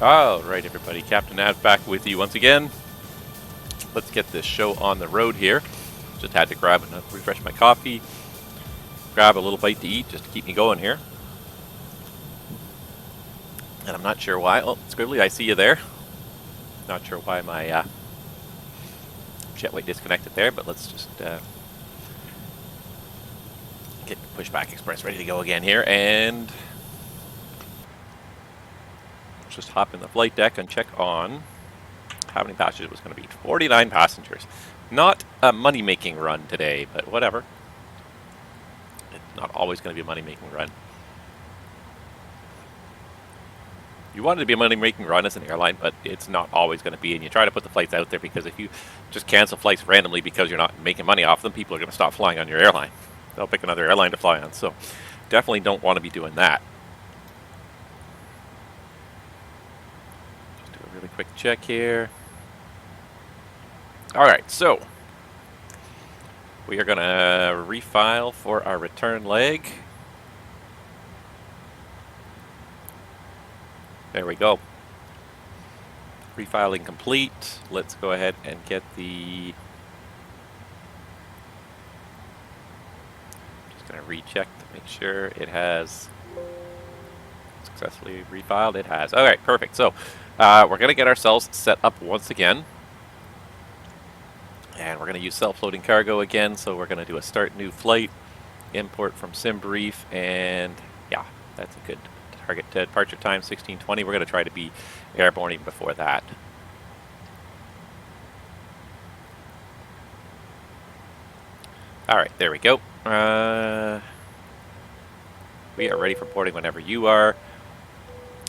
All right, everybody. Captain Nav back with you once again. Let's get this show on the road here. Just had to grab and refresh my coffee, grab a little bite to eat just to keep me going here. And I'm not sure why. Oh, Scribbly, I see you there. Not sure why my jetway disconnected there, but let's just get Pushback Express ready to go again here, and just hop in the flight deck and check on how many passengers it was going to be. 49 passengers. Not a money-making run today, but whatever. It's not always going to be a money-making run. You want it to be a money-making run as an airline, but it's not always going to be, and you try to put the flights out there because if you just cancel flights randomly because you're not making money off them, people are going to stop flying on your airline. They'll pick another airline to fly on, so definitely don't want to be doing that. Just do a really quick check here. Alright, so we are going to refile for our return leg. There we go. Refiling complete. Let's go ahead and get the... Just going to recheck to make sure it has successfully refiled. It has. Alright, perfect. So we're going to get ourselves set up once again. And we're going to use self-loading cargo again, so we're going to do a start new flight, import from SimBrief, and yeah, that's a good target departure time, 16:20. We're going to try to be airborne even before that. Alright, there we go. We are ready for boarding whenever you are.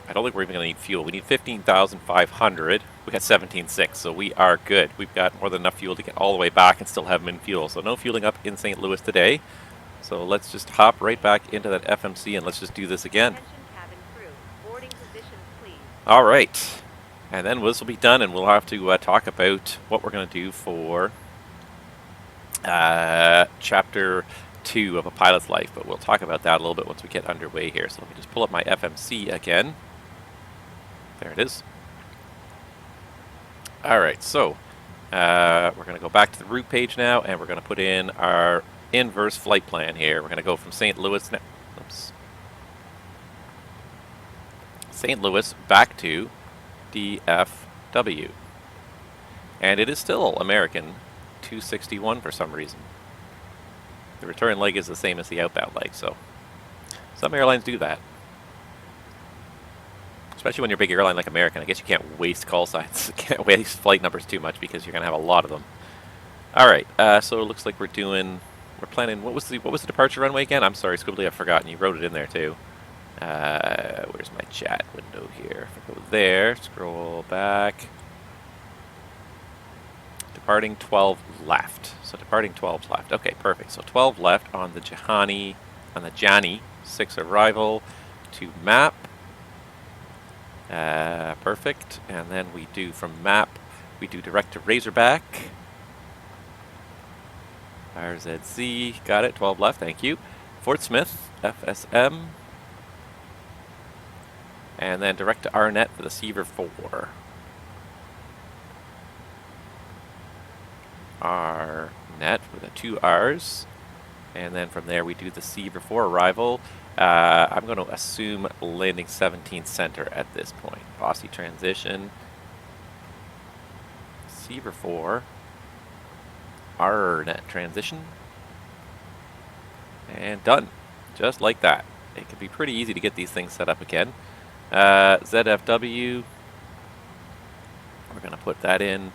I don't think we're even going to need fuel. We need 15,500. We got 17.6, so we are good. We've got more than enough fuel to get all the way back and still have min fuel. So no fueling up in St. Louis today. So let's just hop right back into that FMC and let's just do this again. All right. And then this will be done and we'll have to talk about what we're going to do for Chapter 2 of A Pilot's Life. But we'll talk about that a little bit once we get underway here. So let me just pull up my FMC again. There it is. Alright, so we're going to go back to the route page now, and we're going to put in our inverse flight plan here. We're going to go from St. Louis, St. Louis back to DFW. And it is still American 261 for some reason. The return leg is the same as the outbound leg, so some airlines do that. Especially when you're a big airline like American. I guess you can't waste call signs, can't waste flight numbers too much because you're going to have a lot of them. Alright, so it looks like we're planning, what was the departure runway again? I'm sorry, Squibbly, I've forgotten. You wrote it in there too. Where's my chat window here? If I go there, scroll back. Departing 12 left. So departing 12 left. Okay, perfect. So 12 left on the Jani 6 arrival to map. Perfect. And then we do from map, we do direct to Razorback. RZZ, got it, 12 left, thank you. Fort Smith, FSM. And then direct to Arnett for the Seaver 4. Arnett with the 2 R's. And then from there we do the Seaver 4 arrival. I'm going to assume landing 17th center at this point. Bossy transition. Seaver 4. Arnett transition. And done. Just like that. It can be pretty easy to get these things set up again. ZFW. We're going to put that in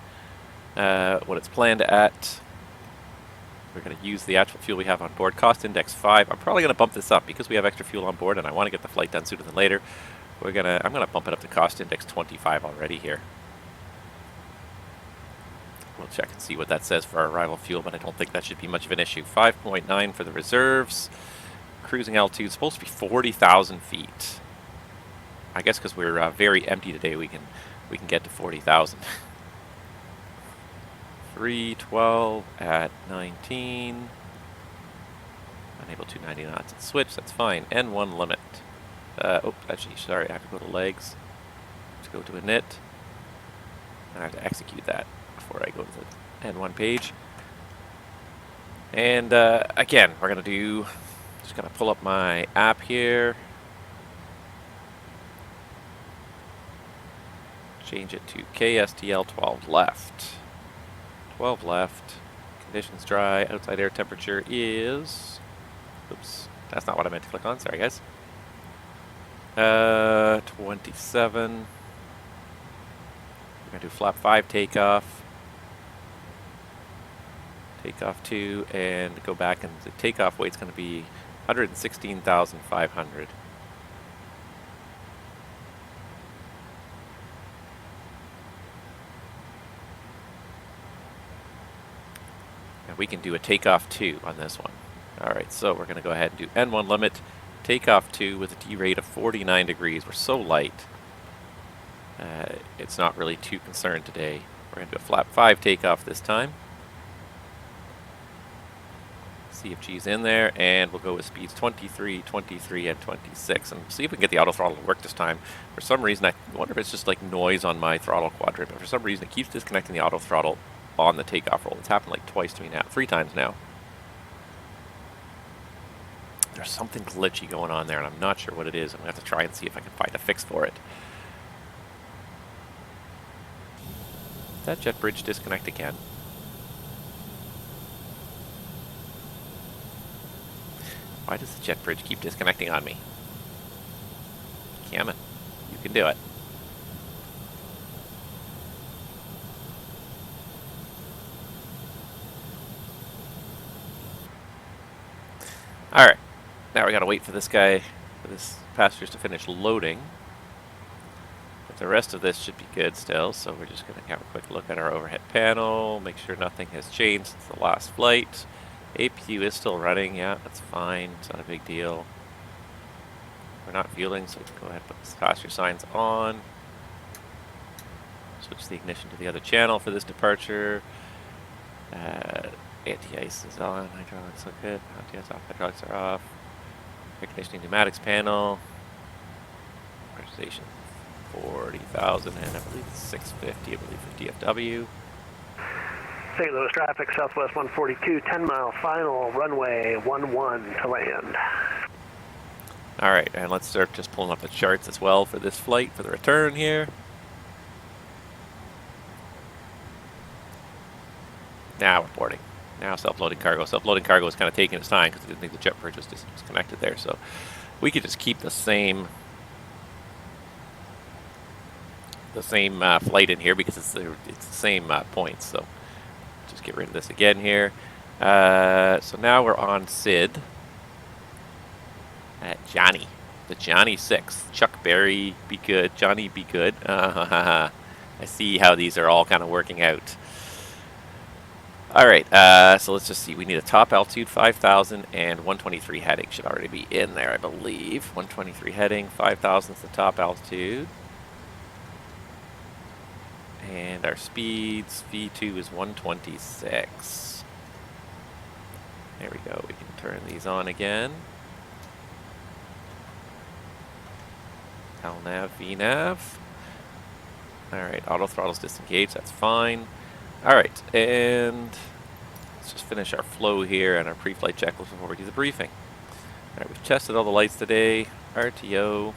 what it's planned at. We're going to use the actual fuel we have on board. Cost index 5. I'm probably going to bump this up because we have extra fuel on board and I want to get the flight done sooner than later. I'm going to bump it up to cost index 25 already here. We'll check and see what that says for our arrival fuel, but I don't think that should be much of an issue. 5.9 for the reserves. Cruising altitude supposed to be 40,000 feet. I guess because we're very empty today, we can get to 40,000. 312 at 19. Unable to 90 knots and switch, that's fine. N1 limit. Oh, actually, sorry, I have to go to legs. Let's go to init. I have to execute that before I go to the N1 page. And again, we're going to do, just going to pull up my app here. Change it to KSTL-12 left. 12 left. Conditions dry. Outside air temperature is... Oops. That's not what I meant to click on. Sorry, guys. 27. We're going to do flap 5 takeoff. Takeoff 2. And go back, and the takeoff weight's going to be 116,500. We can do a takeoff 2 on this one. Alright, so we're going to go ahead and do N1 limit, takeoff 2 with a D rate of 49 degrees. We're so light. It's not really too concerned today. We're going to do a flap 5 takeoff this time. CFG's in there, and we'll go with speeds 23, 23, and 26. And see if we can get the auto throttle to work this time. For some reason, I wonder if it's just like noise on my throttle quadrant, but for some reason it keeps disconnecting the auto throttle on the takeoff roll. It's happened like twice to me now, 3 times now. There's something glitchy going on there, and I'm not sure what it is. I'm going to have to try and see if I can find a fix for it. Did that jet bridge disconnect again? Why does the jet bridge keep disconnecting on me? Cameron, you can do it. Alright, now we gotta wait for this guy, for this passengers to finish loading. But the rest of this should be good still, so we're just gonna have a quick look at our overhead panel, make sure nothing has changed since the last flight. APU is still running, yeah, that's fine, it's not a big deal. We're not fueling, so we can go ahead and put the passenger signs on. Switch the ignition to the other channel for this departure. Anti-ice is on, hydraulics look good, anti-ice off, hydraulics are off. Air conditioning pneumatics panel. Pressurization 40,000, and I believe it's 650, I believe, for DFW. St. Louis traffic, Southwest 142, 10-mile final, runway 11 to land. Alright, and let's start just pulling up the charts as well for this flight, for the return here. Now we're boarding. Now self-loading cargo. Self-loading cargo is kind of taking its time because I didn't think the jet bridge was disconnected there. So we could just keep the same flight in here because it's the same points. So just get rid of this again here. So now we're on Sid at Johnny. The Johnny 6. Chuck Berry, be good. Johnny, be good. I see how these are all kind of working out. Alright, so let's just see. We need a top altitude, 5,000, and 123 heading should already be in there, I believe. 123 heading, 5,000 is the top altitude. And our speeds, V2 is 126. There we go. We can turn these on again. LNAV, VNAV. Alright, auto throttle's disengaged, that's fine. Alright, and let's just finish our flow here and our pre-flight checklist before we do the briefing. Alright, we've tested all the lights today. RTO,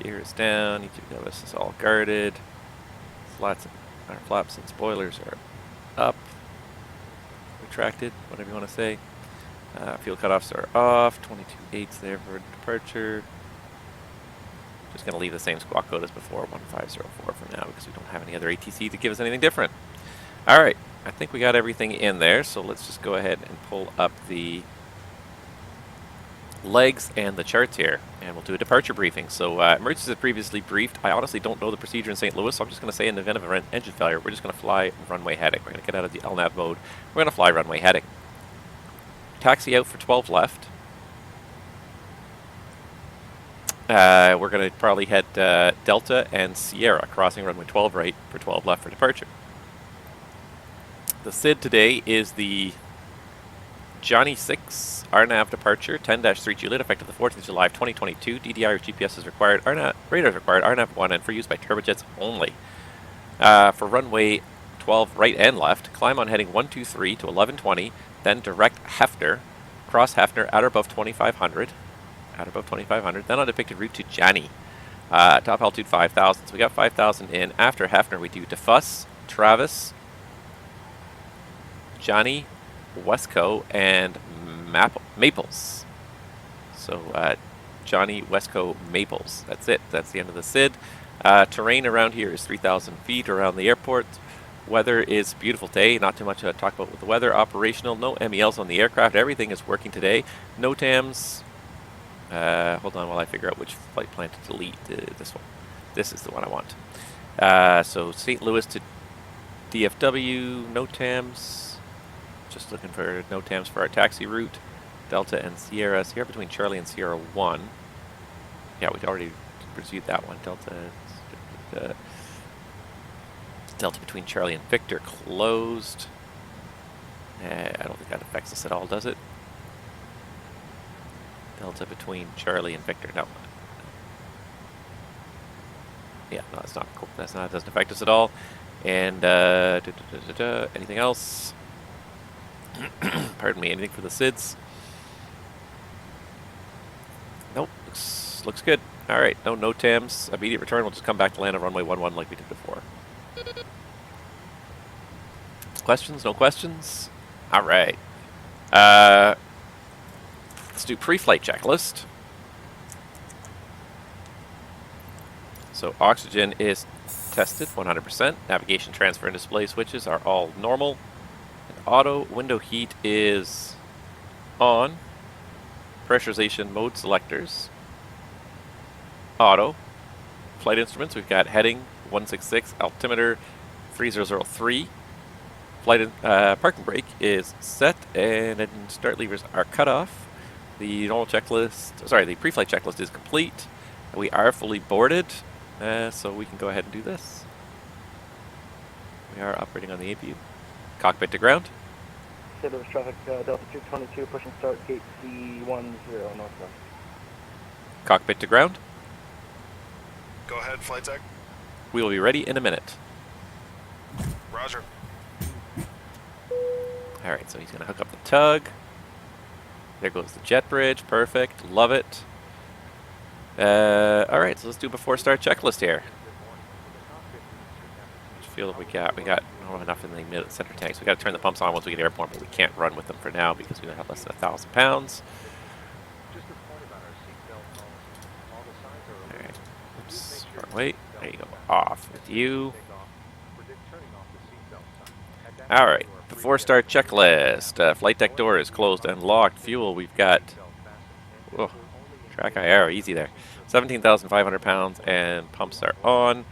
gear is down, each of us is all guarded. Our flaps and spoilers are up, retracted, whatever you want to say. Fuel cutoffs are off, 22.8's there for departure. Just going to leave the same squawk code as before, 1504 for now, because we don't have any other ATC to give us anything different. Alright, I think we got everything in there, so let's just go ahead and pull up the legs and the charts here, and we'll do a departure briefing. So, emergencies have previously briefed. I honestly don't know the procedure in St. Louis, so I'm just going to say in the event of an engine failure, we're just going to fly runway heading. We're going to get out of the LNAV mode. We're going to fly runway heading. Taxi out for 12 left. We're going to probably head Delta and Sierra, crossing runway 12 right for 12 left for departure. The SID today is the Johnny 6, RNAV departure, 10-3 Juliet, effective the 14th of July 2022. DDI or GPS is required, RNAV, radar is required, RNAV 1, and for use by turbojets only. For runway 12 right and left, climb on heading 123 to 1120, then direct Hefner, cross Hefner at or above 2500, then on depicted route to Johnny. Top altitude 5,000, so we got 5,000 in. After Hefner, we do DeFuss, Travis, Johnny, Wesco, and Maples. So Johnny, Wesco, Maples. That's it. That's the end of the SID. Terrain around here is 3,000 feet around the airport. Weather is beautiful day. Not too much to talk about with the weather. Operational. No MELs on the aircraft. Everything is working today. No TAMs. Hold on while I figure out which flight plan to delete. This one. This is the one I want. So St. Louis to DFW. No TAMs. Just looking for no TAMs for our taxi route. Delta and Sierra. Sierra between Charlie and Sierra 1. Yeah, we'd already pursued that one. Delta between Charlie and Victor closed. I don't think that affects us at all, does it? Delta between Charlie and Victor. No. Yeah, no, that's not cool. That's not. It doesn't affect us at all. And anything else? Pardon me. Anything for the SIDS? Nope. Looks good. All right. No TAMs. Immediate return. We'll just come back to land on runway 11 like we did before. Questions? No questions? All right. Let's do pre-flight checklist. So oxygen is tested 100%. Navigation, transfer, and display switches are all normal. And auto window heat is on. Pressurization mode selectors. Auto. Flight instruments, we've got heading 166, altimeter 3003. Parking brake is set, and then start levers are cut off. The normal checklist, sorry, the pre-flight checklist is complete. We are fully boarded, so we can go ahead and do this. We are operating on the APU. Cockpit to ground. St. Louis traffic, Delta 222, pushing start, gate C10 northwest. Cockpit to ground. Go ahead, flight deck. We will be ready in a minute. Roger. Alright, so he's going to hook up the tug. There goes the jet bridge. Perfect. Love it. Alright, so let's do before start checklist here. I just feel that we got not enough in the center tanks. We got to turn the pumps on once we get airborne, but we can't run with them for now because we have less than 1,000 pounds. Alright. Oops. Wrong way. There you go. Off with you. Alright. Before start checklist. Flight deck door is closed and locked. Fuel, we've got... Whoa. Track IR, easy there. 17,500 pounds and pumps are on.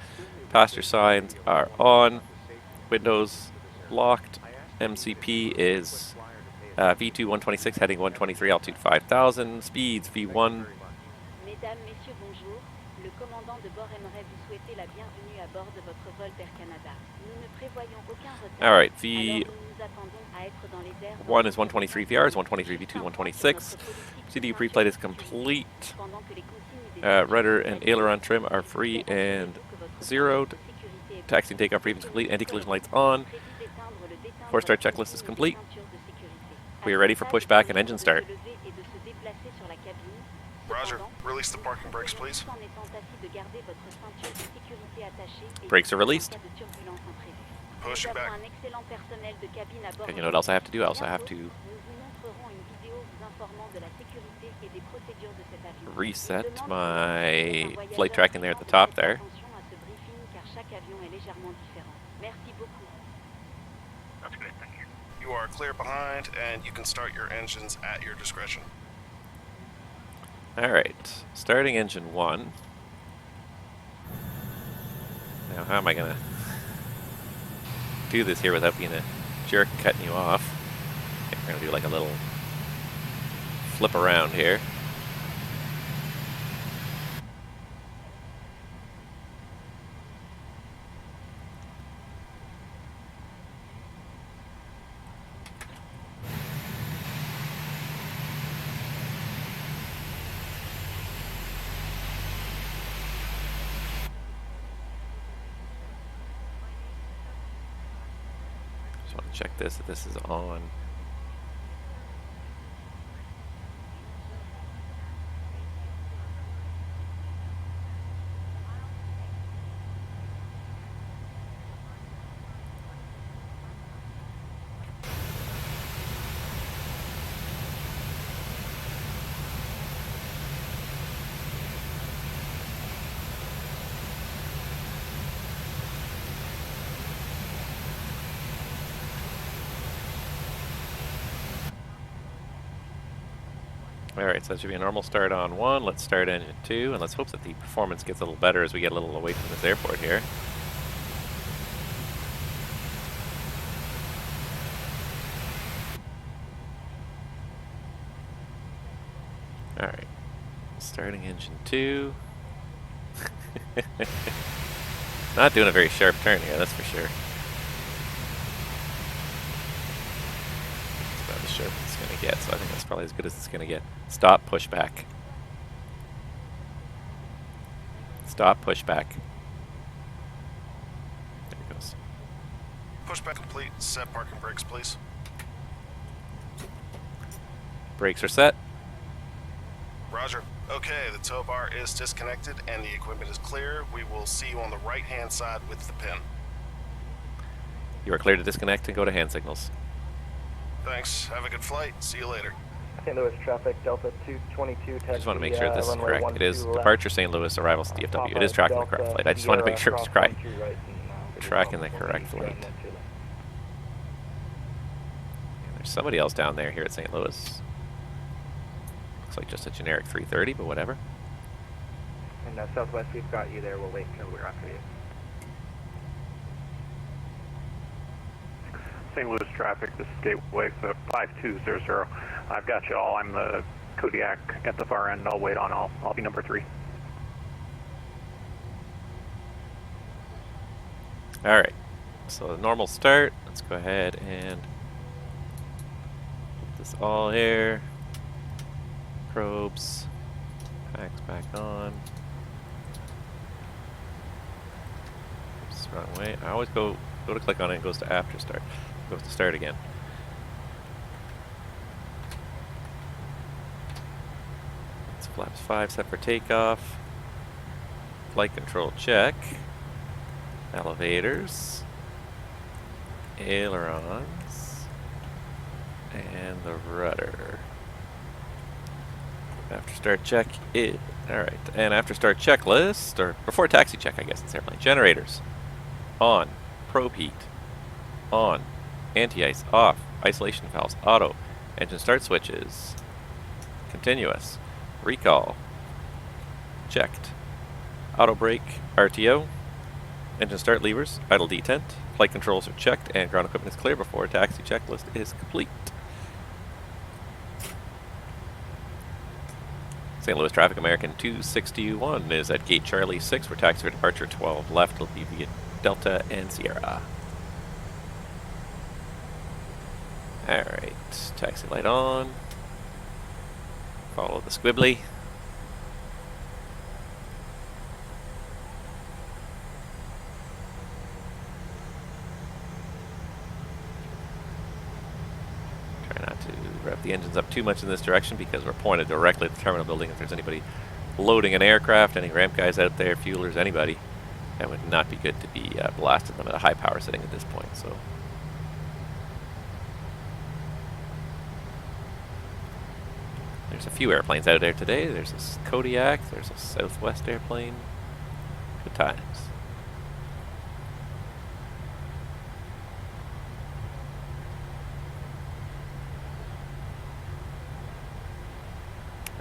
Passenger signs are on. Windows locked. MCP is V2 126 heading 123 altitude 5,000. Speeds V1. Mesdames, messieurs, bonjour. Le commandant de bord aimerait vous souhaiter la bienvenue à bord de votre vol d'Air Canada. Nous ne prévoyons aucun retard. All right, V1 is 123 VR, is 123 V2 126. CDU pre-flight is complete. Rudder and aileron trim are free and zeroed. Taxi and takeoff briefing is complete. Anti-collision lights on. Before start checklist is complete. We are ready for pushback and engine start. Roger. Release the parking brakes, please. Brakes are released. Push back. And you know what else I have to do? I also have to reset my flight tracking there at the top there. You are clear behind, and you can start your engines at your discretion. Alright, starting engine 1. Now how am I going to do this here without being a jerk and cutting you off? Okay, we're going to do like a little flip around here. Just want to check this, if this is on. Alright, so that should be a normal start on 1. Let's start engine 2, and let's hope that the performance gets a little better as we get a little away from this airport here. Alright, starting engine 2. Not doing a very sharp turn here, that's for sure. It's about as sharp as it's going to get, so I think that's probably as good as it's going to get. Stop, push back. Stop, push back. There it goes. Pushback complete. Set parking brakes, please. Brakes are set. Roger. Okay, the tow bar is disconnected and the equipment is clear. We will see you on the right-hand side with the pin. You are clear to disconnect and go to hand signals. Thanks. Have a good flight. See you later. St. Louis traffic, Delta 222, I just want to make sure this is correct. It is departure St. Louis, arrival DFW. It is tracking the correct flight. I just want to make sure it's correct. Tracking the correct flight. There's somebody else down there here at St. Louis. Looks like just a generic 330, but whatever. And Southwest, we've got you there. We'll wait until we're after you. St. Louis traffic, this is Gateway 5200. I've got you all. I'm the Kodiak at the far end. I'll wait on all. I'll be number 3. Alright, so normal start. Let's go ahead and put this all here. Probes. Packs back on. Oops, wrong way. I always go to click on it and it goes to after start. It goes to start again. It's flaps 5 set for takeoff. Flight control check. Elevators. Ailerons. And the rudder. After start check it. Alright, and after start checklist, or before taxi check, I guess it's airplane. Generators. On. Probe heat. On. Anti-ice. Off. Isolation valves. Auto. Engine start switches. Continuous. Recall. Checked. Auto brake. RTO. Engine start levers. Idle detent. Flight controls are checked and ground equipment is clear before taxi checklist is complete. St. Louis traffic American 261 is at gate Charlie 6 for taxi for departure 12 left. It'll be via Delta and Sierra. Alright, taxi light on. Follow the squibbly. Try not to rev the engines up too much in this direction because we're pointed directly at the terminal building. If there's anybody loading an aircraft, any ramp guys out there, fuelers, anybody, that would not be good to be blasting them at a high power setting at this point. So, there's a few airplanes out there today. There's this Kodiak, there's a Southwest airplane. Good times.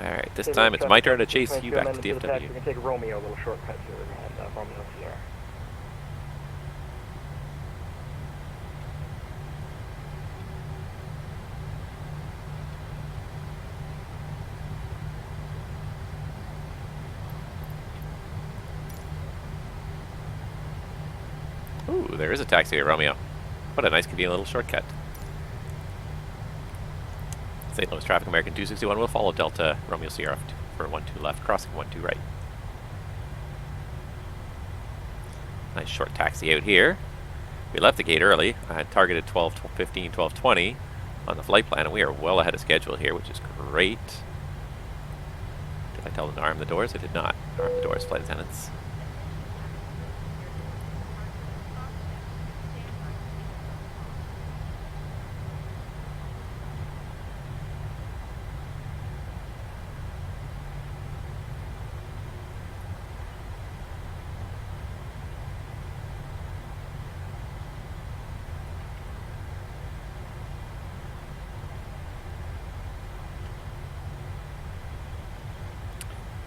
Alright, this time it's my turn to chase you back to DFW. We're going to take Romeo, a little shortcut here, and Romeo Sierra. Ooh, there is a taxi at Romeo. What a nice convenient little shortcut. St. Louis traffic American 261 will follow Delta Romeo Sierra for 12 left, crossing 12 right. Nice short taxi out here. We left the gate early. I had targeted 12:15, 12:20 on the flight plan, and we are well ahead of schedule here, which is great. Did I tell them to arm the doors? I did not. Arm the doors, flight attendants.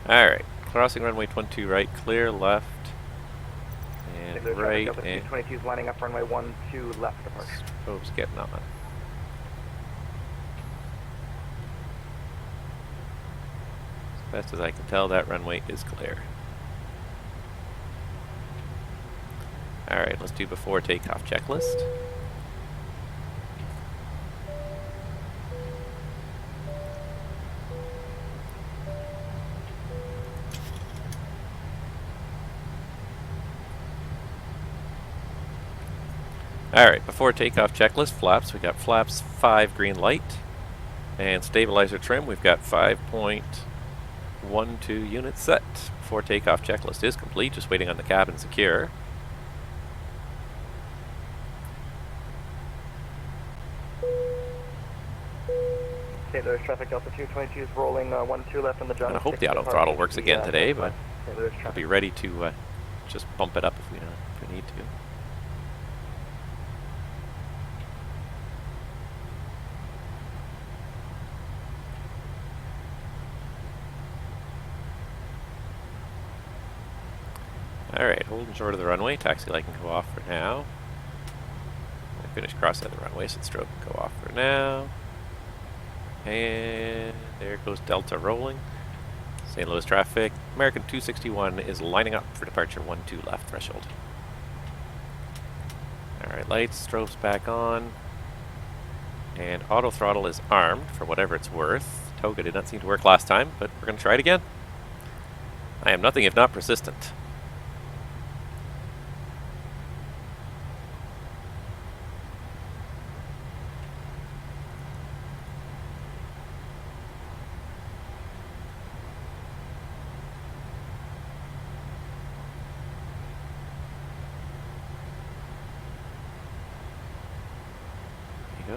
Alright, crossing runway 22 right, clear left, and right, and 22's lining up runway 12 left departure. Strobes getting on. As best as I can tell, that runway is clear. Alright, let's do before takeoff checklist. Alright, before takeoff checklist, flaps, we got flaps 5 green light, and stabilizer trim, we've got 5.12 units set. Before takeoff checklist is complete, just waiting on the cabin secure. Okay, there's traffic Delta 222 is rolling 12 left on the Johnny. I hope the auto throttle works again today, but I'll be ready to just bump it up if we need to. Alright, holding short of the runway, taxi light can go off for now. I finished crossing the runway, so the strobe can go off for now. And there goes Delta rolling. St. Louis traffic. American 261 is lining up for departure 12 left threshold. Alright, lights, strobes back on. And auto throttle is armed for whatever it's worth. Toga did not seem to work last time, but we're going to try it again. I am nothing if not persistent.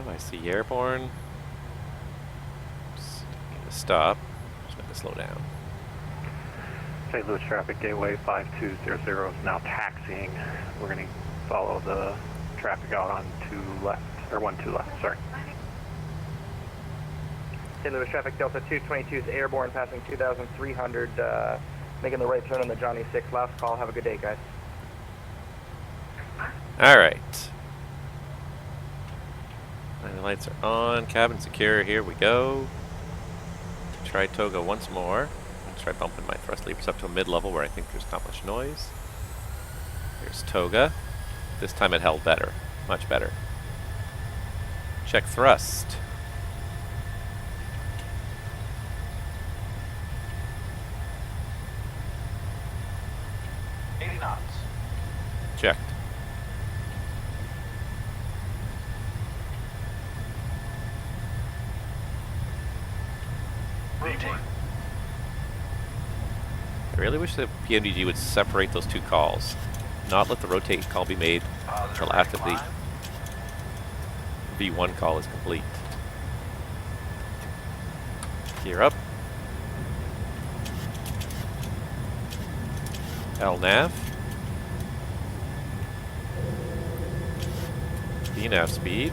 I see airborne. Just need to stop. Just need to slow down. St. Louis traffic gateway 5200 is now taxiing. We're going to follow the traffic out on 2 left, or 12 left, sorry. St. Louis traffic Delta 222 is airborne passing 2300, making the right turn on the Johnny 6. Last call. Have a good day, guys. Alright. The lights are on, cabin secure, here we go. Try Toga once more. Let's try bumping my thrust levers up to a mid-level where I think there's not much noise. Here's Toga. This time it held better, much better. Check thrust. Checked. I really wish the PMDG would separate those two calls. Not let the rotate call be made until after the V1 call is complete. Gear up. LNAV. VNAV speed.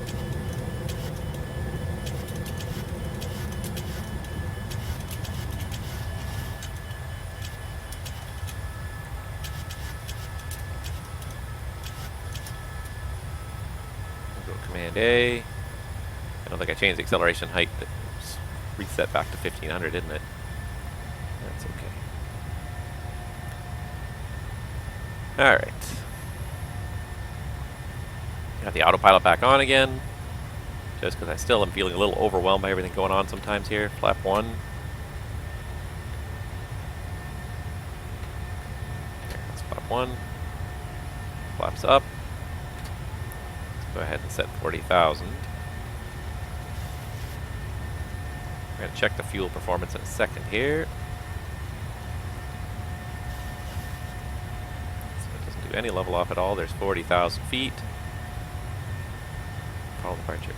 Command A. I don't think I changed the acceleration height. That reset back to 1500, didn't it? That's okay. Alright. Got the autopilot back on again. Just because I still am feeling a little overwhelmed by everything going on sometimes here. Flap 1. There, that's flap 1. Flaps up. go ahead and set 40,000. We're going to check the fuel performance in a second here. So it doesn't do any level off at all. There's 40,000 feet. Follow departure.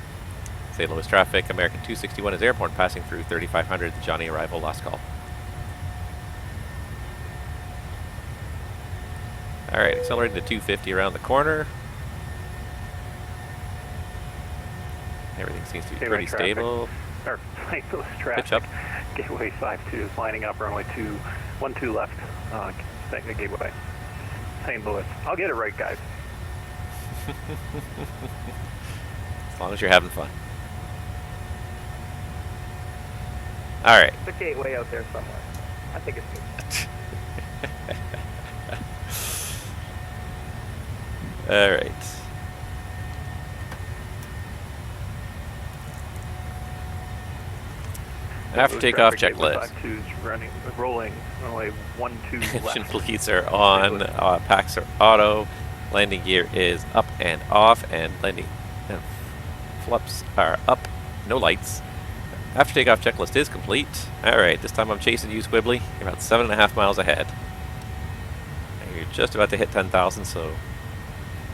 St. Louis traffic, American 261 is airborne, passing through 3500, the Johnny arrival, last call. Alright, accelerating to 250 around the corner. Everything seems to be pretty stable. Or St. Louis traffic. Pitch up. Gateway 52 is lining up, runway 12 left. Gateway. St. Louis. I'll get it right, guys. As long as you're having fun. Alright. There's a gateway out there somewhere. I think it's good. Alright. After takeoff checklist. 52's running, rolling, runway 12 left. Engine bleeds are on, packs are auto, landing gear is up and off, and landing flaps are up, no lights. After takeoff checklist is complete. Alright, this time I'm chasing you, Squibbly. You're about 7.5 miles ahead. And you're just about to hit 10,000, so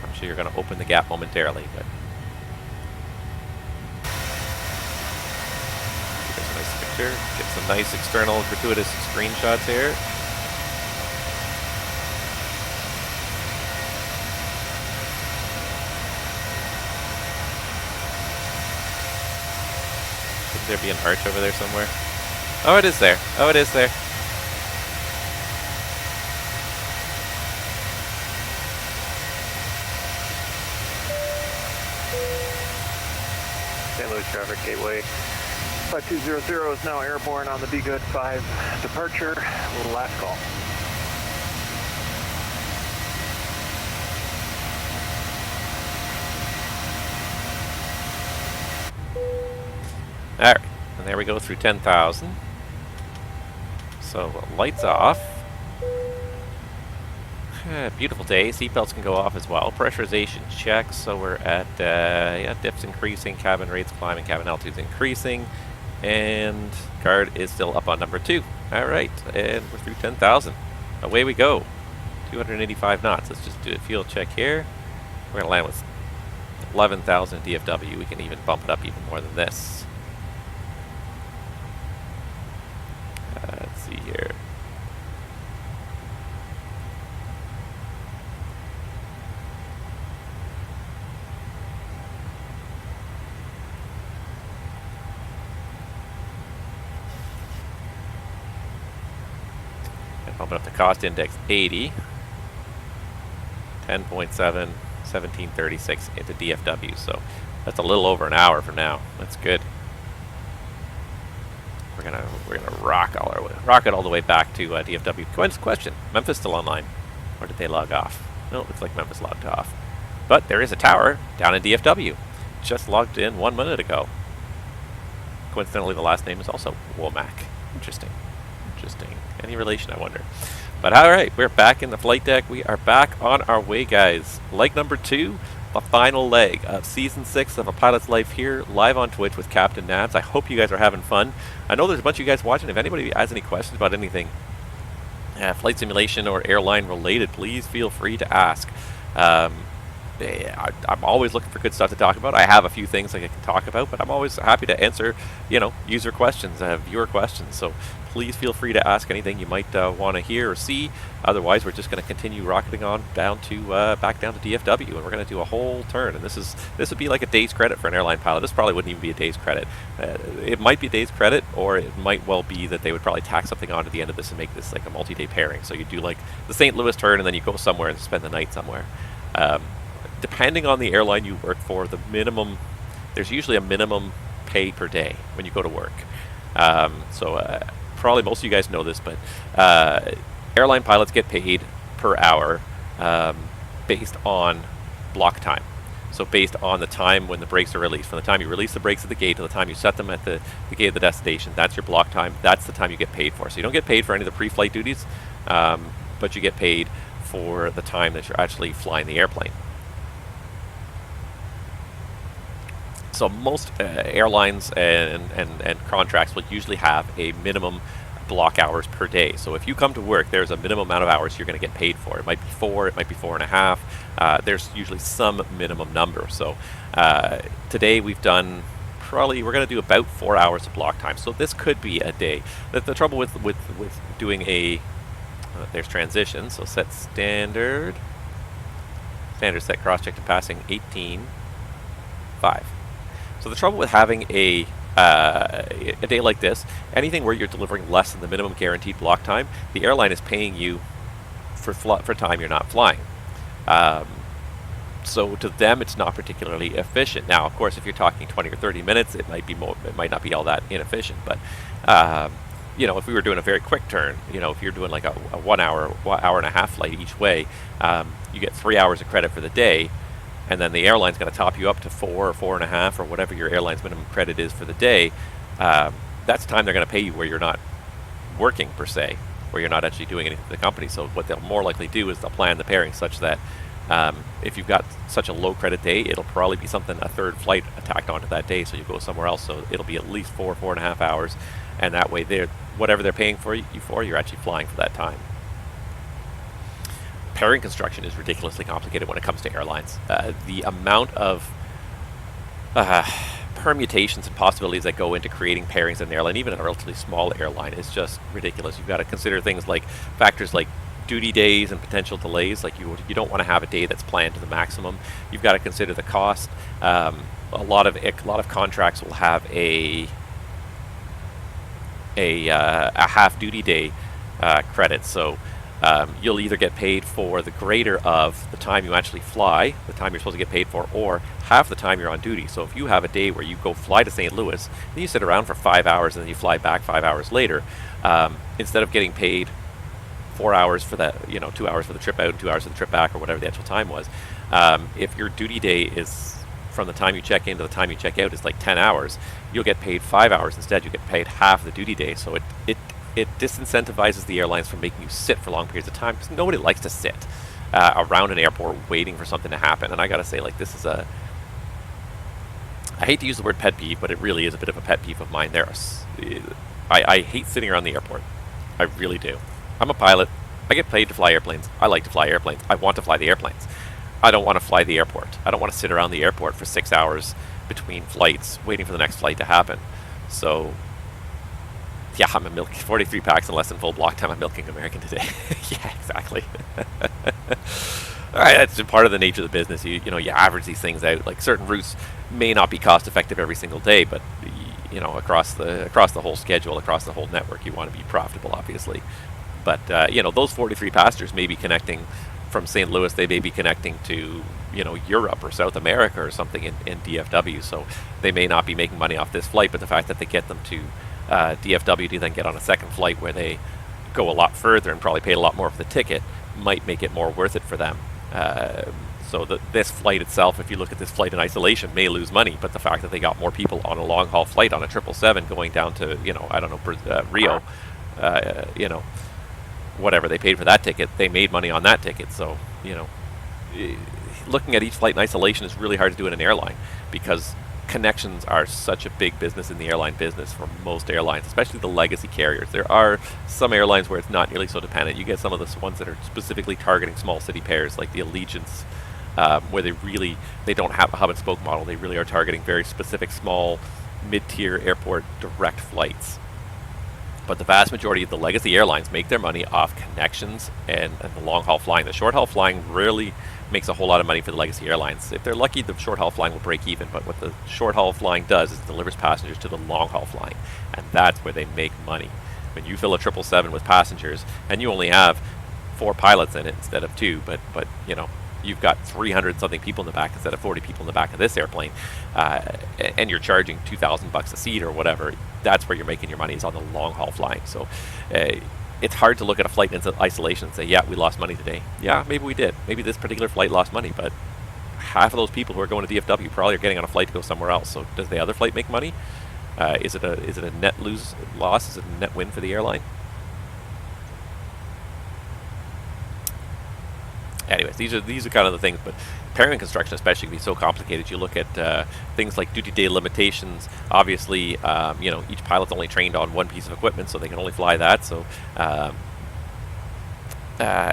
I'm sure you're going to open the gap momentarily. But here's a nice picture. Get some nice external gratuitous screenshots here. There be an arch over there somewhere? Oh, it is there. Oh, it is there. St. Louis traffic gateway 5200 is now airborne on the Be Good 5 departure. Last call. Alright, and there we go through 10,000. So, lights off. Beautiful day. Seatbelts can go off as well. Pressurization checks. So we're at, yeah, dips increasing, cabin rates climbing, cabin altitudes increasing, and guard is still up on number 2. Alright, and we're through 10,000. Away we go. 285 knots. Let's just do a fuel check here. We're going to land with 11,000 DFW. We can even bump it up even more than this. Let's see here. And bump it up to cost index 80. 10.7, 1736 into DFW. So that's a little over an hour from now. That's good. We're gonna rock it all the way back to DFW. Question: Memphis still online, or did they log off? No, it looks like Memphis logged off. But there is a tower down in DFW. Just logged in 1 minute ago. Coincidentally, the last name is also Womack. Interesting. Interesting. Any relation, I wonder. But all right, we're back in the flight deck. We are back on our way, guys. Leg number 2. The final leg of Season 6 of A Pilot's Life here, live on Twitch with Captain Nabs. I hope you guys are having fun. I know there's a bunch of you guys watching. If anybody has any questions about anything flight simulation or airline related, please feel free to ask. I'm always looking for good stuff to talk about. I have a few things I can talk about, but I'm always happy to answer, user questions, viewer questions. So please feel free to ask anything you might want to hear or see. Otherwise, we're just going to continue rocketing on down to back down to DFW, and we're going to do a whole turn. And this would be like a day's credit for an airline pilot. This probably wouldn't even be a day's credit. It might be a day's credit, or it might well be that they would probably tack something on to the end of this and make this like a multi-day pairing. So you do like the St. Louis turn, and then you go somewhere and spend the night somewhere. Depending on the airline you work for, there's usually a minimum pay per day when you go to work. Probably most of you guys know this, but airline pilots get paid per hour based on block time. So based on the time when the brakes are released. From the time you release the brakes at the gate to the time you set them at the gate of the destination, that's your block time. That's the time you get paid for. So you don't get paid for any of the pre-flight duties, but you get paid for the time that you're actually flying the airplane. So most airlines and contracts will usually have a minimum block hours per day. So if you come to work, there's a minimum amount of hours you're going to get paid for. It might be 4, it might be 4.5. There's usually some minimum number. So today we've done we're going to do about 4 hours of block time. So this could be a day. The trouble with doing a there's transition. So set standard set cross check to passing 18.5. So the trouble with having a day like this, anything where you're delivering less than the minimum guaranteed block time, the airline is paying you for time you're not flying. So to them, it's not particularly efficient. Now, of course, if you're talking 20 or 30 minutes, it might be it might not be all that inefficient. But you know, if we were doing a very quick turn, you know, if you're doing like a 1 hour, hour and a half flight each way, you get 3 hours of credit for the day. And then the airline's going to top you up to 4 or 4.5 or whatever your airline's minimum credit is for the day. That's time they're going to pay you where you're not working per se, where you're not actually doing anything for the company. So what they'll more likely do is they'll plan the pairing such that if you've got such a low credit day, it'll probably be something, a third flight attacked onto that day. So you go somewhere else. So it'll be at least 4.5 hours. And that way, whatever they're paying for you're actually flying for that time. Pairing construction is ridiculously complicated when it comes to airlines. The amount of permutations and possibilities that go into creating pairings in an airline, even in a relatively small airline, is just ridiculous. You've got to consider things like factors like duty days and potential delays. Like you don't want to have a day that's planned to the maximum. You've got to consider the cost. A lot of contracts will have a half duty day credit. So you'll either get paid for the greater of the time you actually fly, the time you're supposed to get paid for, or half the time you're on duty. So if you have a day where you go fly to St. Louis, then you sit around for 5 hours and then you fly back 5 hours later, instead of getting paid 4 hours for that, 2 hours for the trip out and 2 hours for the trip back, or whatever the actual time was. If your duty day is from the time you check in to the time you check out is like 10 hours, you'll get paid 5 hours instead. You get paid half the duty day. So it disincentivizes the airlines from making you sit for long periods of time, because nobody likes to sit around an airport waiting for something to happen. And I gotta say, like, this is I hate to use the word pet peeve, but it really is a bit of a pet peeve of mine. I hate sitting around the airport. I really do. I'm a pilot. I get paid to fly airplanes. I like to fly airplanes. I want to fly the airplanes. I don't want to fly the airport. I don't want to sit around the airport for 6 hours between flights waiting for the next flight to happen. So yeah, I'm milking 43 packs in less than full block time. I'm milking American today. Yeah, exactly. All right, that's part of the nature of the business. You average these things out. Like, certain routes may not be cost effective every single day, but across the whole schedule, across the whole network, you want to be profitable, obviously. But those 43 passengers may be connecting from St. Louis. They may be connecting to Europe or South America or something in DFW. So they may not be making money off this flight, but the fact that they get them to DFW to then get on a second flight where they go a lot further and probably pay a lot more for the ticket might make it more worth it for them. So this flight itself, if you look at this flight in isolation, may lose money, but the fact that they got more people on a long haul flight on a 777 going down to Rio, whatever they paid for that ticket, they made money on that ticket. So looking at each flight in isolation is really hard to do in an airline, because connections are such a big business in the airline business for most airlines, especially the legacy carriers. There are some airlines where it's not nearly so dependent. You get some of the ones that are specifically targeting small city pairs, like the Allegiance, where they don't have a hub and spoke model. They really are targeting very specific small mid-tier airport direct flights. But the vast majority of the legacy airlines make their money off connections and the long-haul flying. The short-haul flying rarely makes a whole lot of money for the legacy airlines. If they're lucky, the short-haul flying will break even. But what the short-haul flying does is it delivers passengers to the long-haul flying. And that's where they make money. When you fill a 777 with passengers, and you only have 4 pilots in it instead of 2, but you've got 300-something people in the back instead of 40 people in the back of this airplane, and you're charging $2,000 a seat or whatever, that's where you're making your money, is on the long-haul flying. So it's hard to look at a flight in isolation and say, yeah, we lost money today. Yeah, maybe we did. Maybe this particular flight lost money, but half of those people who are going to DFW probably are getting on a flight to go somewhere else. So does the other flight make money? Is it a net loss? Is it a net win for the airline? anyways, these are kind of the things. But pairing construction especially can be so complicated. You look at things like duty day limitations. Obviously, you know, each pilot's only trained on one piece of equipment, so they can only fly that. So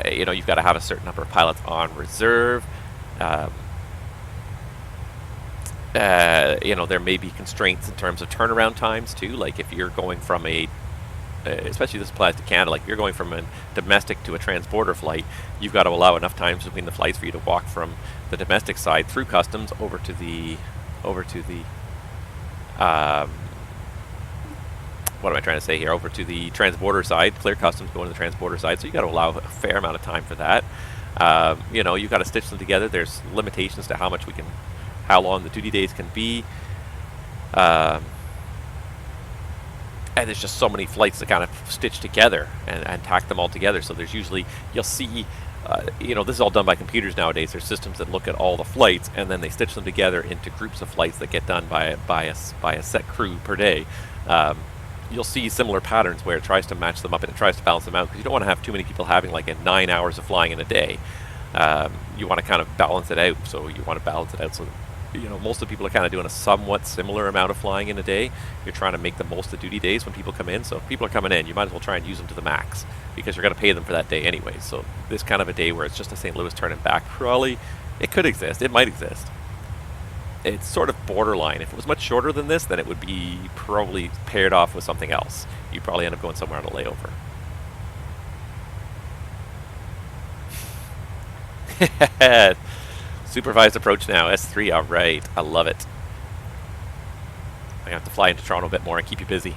you know, you've got to have a certain number of pilots on reserve. You know, there may be constraints in terms of turnaround times too. Like if you're going from a especially this applies to Canada, like if you're going from a domestic to a transborder flight, you've got to allow enough times between the flights for you to walk from the domestic side through customs over to the what am I trying to say here? Over to the transborder side, clear customs, go into the transborder side. So you got to allow a fair amount of time for that. You know, you've got to stitch them together. There's limitations to how long the duty days can be. And there's just so many flights that kind of stitch together and tack them all together. So there's usually, you'll see, you know, this is all done by computers nowadays. There's systems that look at all the flights and then they stitch them together into groups of flights that get done by a set crew per day. You'll see similar patterns where it tries to match them up and it tries to balance them out, because you don't want to have too many people having like 9 hours of flying in a day. You want to kind of balance it out. So you want to balance it out so that, you know, most of the people are kind of doing a somewhat similar amount of flying in a day. You're trying to make the most of duty days when people come in. So if people are coming in, you might as well try and use them to the max, because you're going to pay them for that day anyway. So this kind of a day where it's just a St. Louis turn and back, probably, it could exist. It might exist. It's sort of borderline. If it was much shorter than this, then it would be probably paired off with something else. You'd probably end up going somewhere on a layover. Supervised approach now, S3, all right, I love it. I have to fly into Toronto a bit more and keep you busy.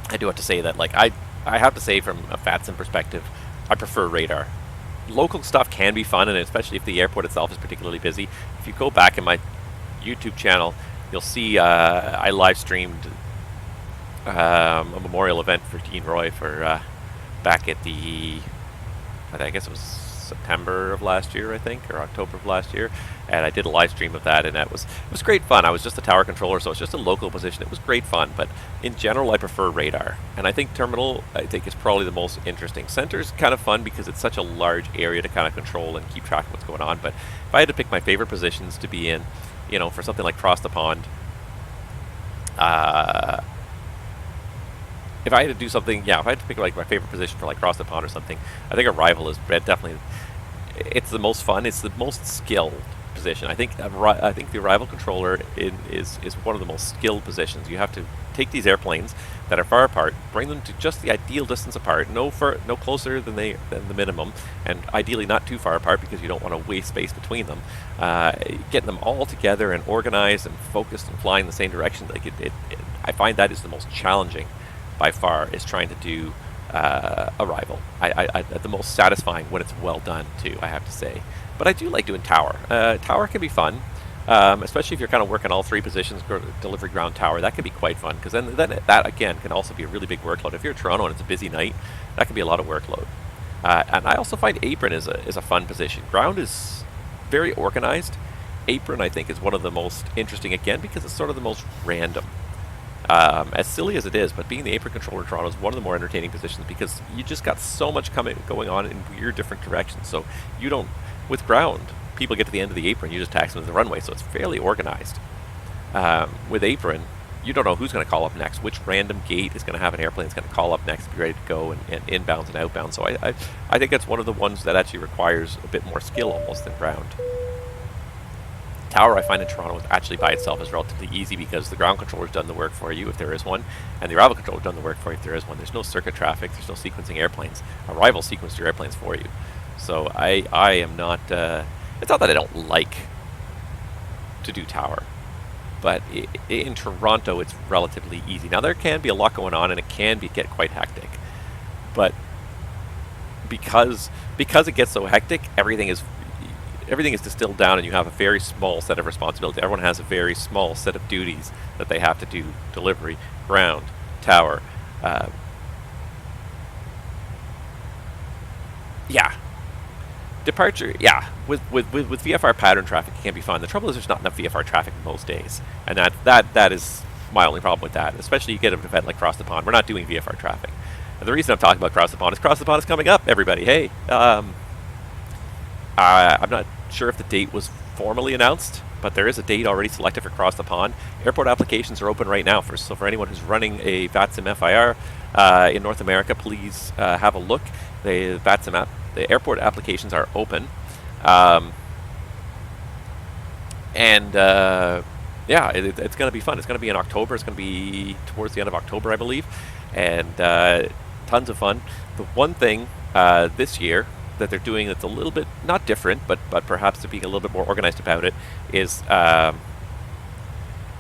I do have to say that, like, I have to say from a VATSIM perspective, I prefer radar. Local stuff can be fun, and especially if the airport itself is particularly busy. If you go back in my YouTube channel, you'll see I live streamed a memorial event for Takeoff Rwy for back at I guess it was September of last year, I think, or October of last year, and I did a live stream of that, and it was great fun. I was just a tower controller, so it's just a local position. It was great fun, but in general, I prefer radar, and I think terminal, I think, is probably the most interesting. Center's kind of fun because it's such a large area to kind of control and keep track of what's going on, but if I had to pick my favorite positions to be in, you know, for something like cross the pond, if I had to do something, yeah, if I had to pick like my favorite position for like cross the pond or something, I think arrival is definitely, it's the most fun. It's the most skilled position. I think the arrival controller is one of the most skilled positions. You have to take these airplanes that are far apart, bring them to just the ideal distance apart, no closer than the minimum, and ideally not too far apart because you don't want to waste space between them. Getting them all together and organized and focused and flying in the same direction, like I find that is the most challenging by far, is trying to do arrival. The most satisfying when it's well done too, I have to say. But I do like doing tower. Tower can be fun, especially if you're kind of working all three positions, delivery, ground, tower. That can be quite fun, because then that again can also be a really big workload. If you're in Toronto and it's a busy night, that can be a lot of workload. And I also find apron is a fun position. Ground is very organized. Apron, I think, is one of the most interesting, again, because it's sort of the most random. As silly as it is, but being the apron controller in Toronto is one of the more entertaining positions, because you just got so much going on in weird different directions. So you don't, with ground, people get to the end of the apron, you just tax them to the runway, so it's fairly organized. With apron, you don't know who's going to call up next, which random gate is going to have an airplane that's going to call up next to be ready to go, and inbounds and outbounds. So I think that's one of the ones that actually requires a bit more skill almost than ground. Tower, I find in Toronto actually by itself is relatively easy, because the ground controller's done the work for you if there is one, and the arrival controller's done the work for you if there is one. There's no circuit traffic, there's no sequencing airplanes. Arrival sequenced your airplanes for you. So I am not, it's not that I don't like to do tower, but in Toronto it's relatively easy. Now there can be a lot going on and it can get quite hectic, but because it gets so hectic, everything is distilled down, and you have a very small set of responsibilities. Everyone has a very small set of duties that they have to do: delivery, ground, tower. Yeah. Departure, yeah. With VFR pattern traffic, it can be fun. The trouble is there's not enough VFR traffic most days, and that is my only problem with that. Especially you get an event like Cross the Pond, we're not doing VFR traffic. And the reason I'm talking about Cross the Pond is coming up, everybody. Hey, I'm not sure if the date was formally announced, but there is a date already selected for Cross the Pond. Airport applications are open right now. So for anyone who's running a VATSIM FIR in North America, please have a look. The airport applications are open. Yeah, it's going to be fun. It's going to be in October. It's going to be towards the end of October, I believe. And tons of fun. The one thing this year that they're doing that's a little bit, not different, but perhaps they're being a little bit more organized about it, is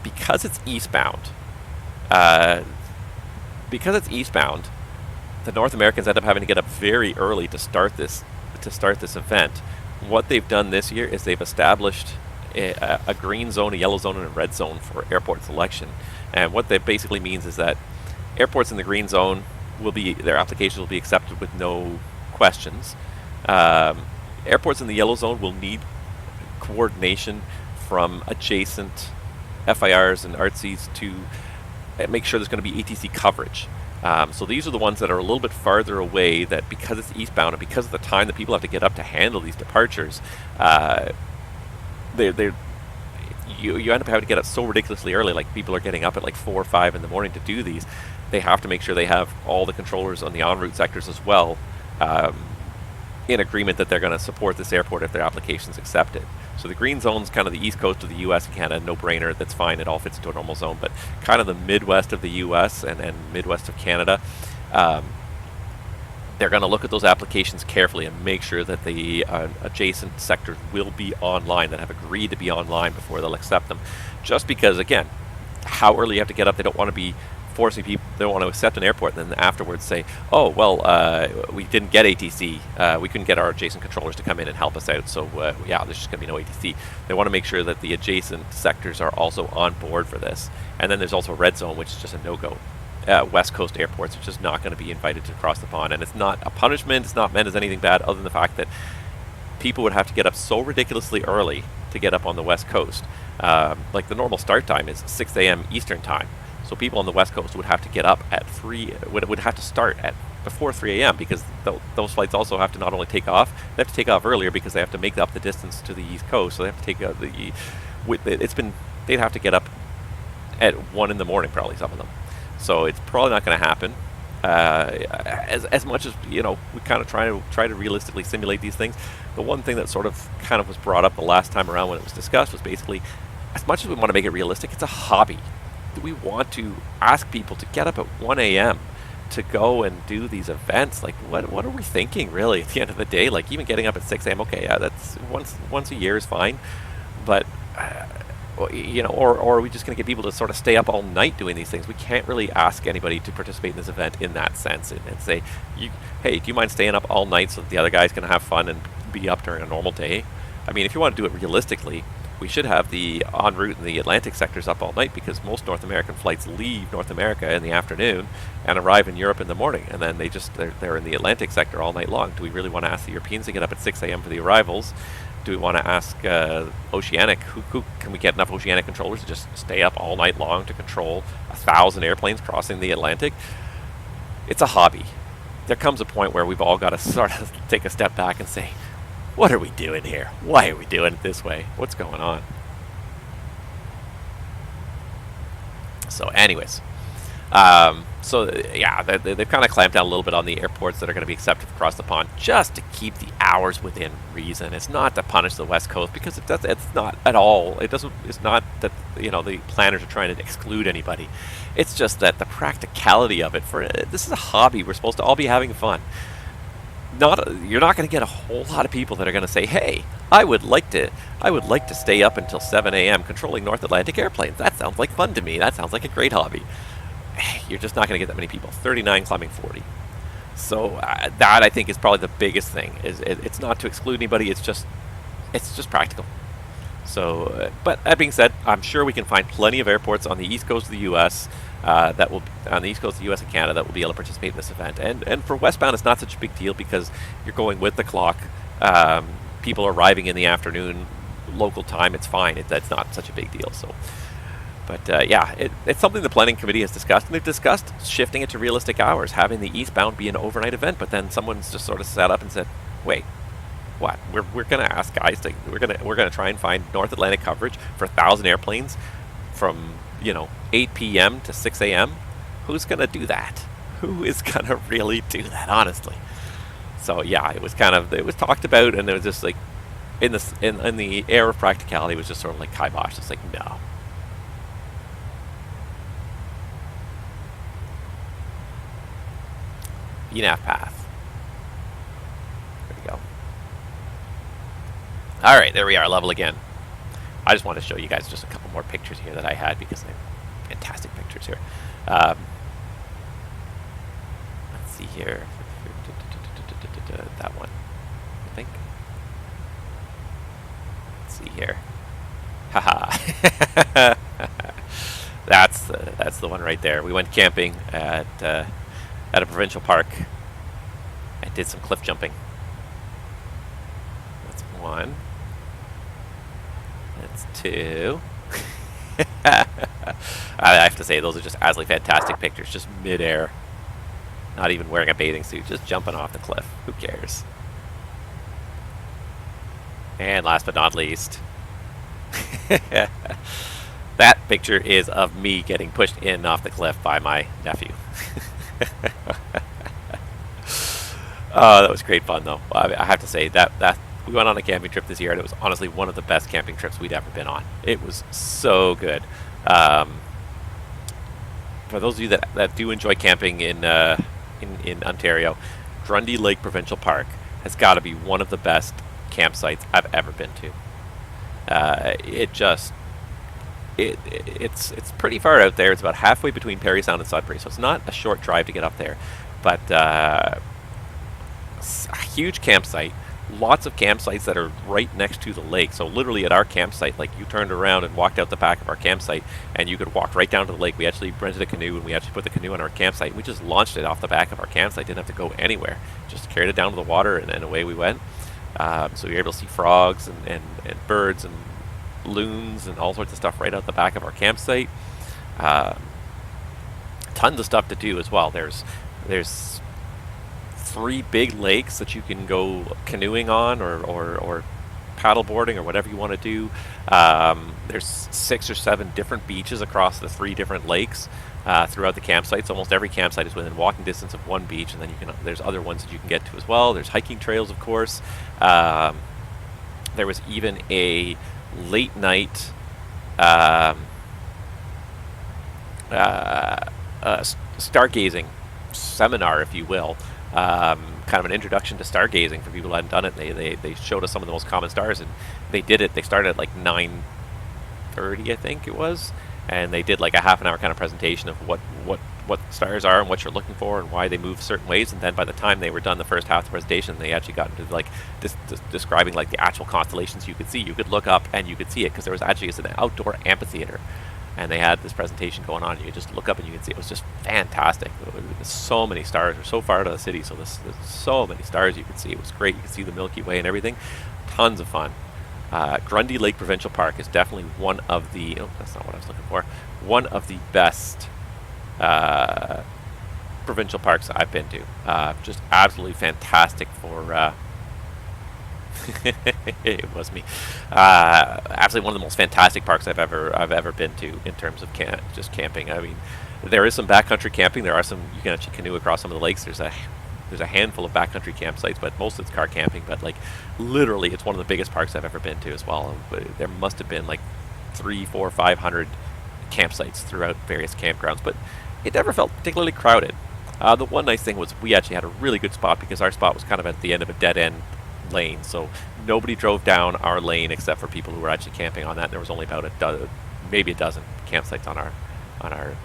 because it's eastbound, the North Americans end up having to get up very early to start this event. What they've done this year is they've established a green zone, a yellow zone, and a red zone for airport selection. And what that basically means is that airports in the green zone their applications will be accepted with no questions. Airports in the yellow zone will need coordination from adjacent FIRs and ARTCs to make sure there's going to be ATC coverage. So these are the ones that are a little bit farther away, that because it's eastbound and because of the time that people have to get up to handle these departures, you end up having to get up so ridiculously early. Like, people are getting up at like 4 or 5 in the morning to do these. They have to make sure they have all the controllers on the en route sectors as well in agreement that they're going to support this airport if their application's accepted. So the green zone's kind of the east coast of the US and Canada, no brainer, that's fine, it all fits into a normal zone. But kind of the Midwest of the US and Midwest of Canada, they're going to look at those applications carefully and make sure that the adjacent sectors will be online, that have agreed to be online before they'll accept them. Just because, again, how early you have to get up, they don't want to be forcing people, they don't want to accept an airport and then afterwards say, oh, well, we didn't get ATC, we couldn't get our adjacent controllers to come in and help us out, so yeah, there's just going to be no ATC. They want to make sure that the adjacent sectors are also on board for this. And then there's also a red zone, which is just a no-go. West Coast airports are just not going to be invited to cross the pond, and it's not a punishment, it's not meant as anything bad other than the fact that people would have to get up so ridiculously early to get up on the West Coast. Like, the normal start time is 6 a.m. Eastern time. So people on the West Coast would have to get up at would have to start at before 3 a.m. because those flights also have to not only take off, they have to take off earlier because they have to make up the distance to the East Coast. So they have to take they'd have to get up at 1 in the morning, probably, some of them. So it's probably not going to happen. As much as, you know, we kind of try to realistically simulate these things. The one thing that sort of kind of was brought up the last time around when it was discussed was basically, as much as we want to make it realistic, it's a hobby. Do we want to ask people to get up at 1 a.m. to go and do these events? Like, what are we thinking, really, at the end of the day? Like, even getting up at 6 a.m., okay, yeah, that's once a year is fine. But, you know, or are we just going to get people to sort of stay up all night doing these things? We can't really ask anybody to participate in this event in that sense and say, hey, do you mind staying up all night so that the other guy's going to have fun and be up during a normal day? I mean, if you want to do it realistically, we should have the en route and the Atlantic sectors up all night, because most North American flights leave North America in the afternoon and arrive in Europe in the morning, and then they're in the Atlantic sector all night long. Do we really want to ask the Europeans to get up at 6 a.m. for the arrivals? Do we want to ask Oceanic, who can we get enough Oceanic controllers to just stay up all night long to control 1,000 airplanes crossing the Atlantic? It's a hobby. There comes a point where we've all got to sort of take a step back and say, what are we doing here? Why are we doing it this way? What's going on? So anyways, so yeah, they've kind of clamped down a little bit on the airports that are going to be accepted across the pond, just to keep the hours within reason. It's not to punish the West Coast, because it's not at all. It's not that, you know, the planners are trying to exclude anybody. It's just that the practicality of it, this is a hobby. We're supposed to all be having fun. You're not going to get a whole lot of people that are going to say, hey, I would like to stay up until 7 a.m. controlling North Atlantic airplanes. That sounds like fun to me. That sounds like a great hobby. You're just not going to get that many people. 39 climbing 40. So that, I think, is probably the biggest thing. It's not to exclude anybody. It's just practical. So, but that being said, I'm sure we can find plenty of airports on the east coast of the U.S. On the east coast of the U.S. and Canada that will be able to participate in this event. And for westbound, it's not such a big deal because you're going with the clock. People are arriving in the afternoon local time. It's fine. That's not such a big deal. So, But yeah, it's something the planning committee has discussed, and they've discussed shifting it to realistic hours, having the eastbound be an overnight event. But then someone's just sort of sat up and said, "Wait, what? We're going to ask guys to we're going to try and find North Atlantic coverage for 1,000 airplanes from 8 p.m. to 6 a.m. Who's going to do that? Who is going to really do that? Honestly." So yeah, it was talked about, and it was just like in the air of practicality, it was just sort of like kibosh. It's like, no. VNAV path. There we go. All right, there we are, level again. I just want to show you guys just a couple more pictures here that I had because they're fantastic pictures here. Let's see here. That one, I think. Let's see here. Haha. That's the one right there. We went camping at a provincial park. I did some cliff jumping. That's one. That's two. I have to say, those are just absolutely fantastic pictures. Just mid-air. Not even wearing a bathing suit. Just jumping off the cliff. Who cares? And last but not least, that picture is of me getting pushed in off the cliff by my nephew. Oh, that was great fun, though. I have to say that we went on a camping trip this year, and it was honestly one of the best camping trips we'd ever been on. It was so good. For those of you that do enjoy camping in Ontario, Grundy Lake Provincial Park has got to be one of the best campsites I've ever been to. It's pretty far out there. It's about halfway between Parry Sound and Sudbury, so it's not a short drive to get up there. But a huge campsite. Lots of campsites that are right next to the lake. So literally at our campsite, like, you turned around and walked out the back of our campsite, and you could walk right down to the lake. We actually rented a canoe, and we actually put the canoe on our campsite. We just launched it off the back of our campsite. Didn't have to go anywhere. Just carried it down to the water, and away we went. So we were able to see frogs and birds and loons and all sorts of stuff right out the back of our campsite. Tons of stuff to do as well. There's 3 big lakes that you can go canoeing on or paddle boarding or whatever you want to do. There's 6 or 7 different beaches across the 3 different lakes throughout the campsites. Almost every campsite is within walking distance of one beach, and then there's other ones that you can get to as well. There's hiking trails, of course. There was even a late night stargazing seminar, if you will. Kind of an introduction to stargazing for people who hadn't done it. They showed us some of the most common stars, and they did it. They started at like 9:30, I think it was, and they did like a half an hour kind of presentation of what stars are and what you're looking for and why they move certain ways. And then by the time they were done the first half of the presentation, they actually got into like describing like the actual constellations you could see. You could look up and you could see it because there was actually an outdoor amphitheater. And they had this presentation going on. You could just look up and you could see it. It was just fantastic. So many stars. We're so far out of the city, so there's so many stars you could see. It was great. You could see the Milky Way and everything. Tons of fun. Grundy Lake Provincial Park is definitely one of the... Oh, that's not what I was looking for. One of the best provincial parks I've been to. Just absolutely fantastic for... it was me. Absolutely one of the most fantastic parks I've ever been to in terms of just camping. I mean, there is some backcountry camping. There are some, you can actually canoe across some of the lakes. There's a handful of backcountry campsites, but most of it's car camping. But like literally, it's one of the biggest parks I've ever been to as well. There must have been like 300, 400, 500 campsites throughout various campgrounds, but it never felt particularly crowded. The one nice thing was we actually had a really good spot because our spot was kind of at the end of a dead end lane, so nobody drove down our lane except for people who were actually camping on that. And there was only about maybe a dozen campsites on our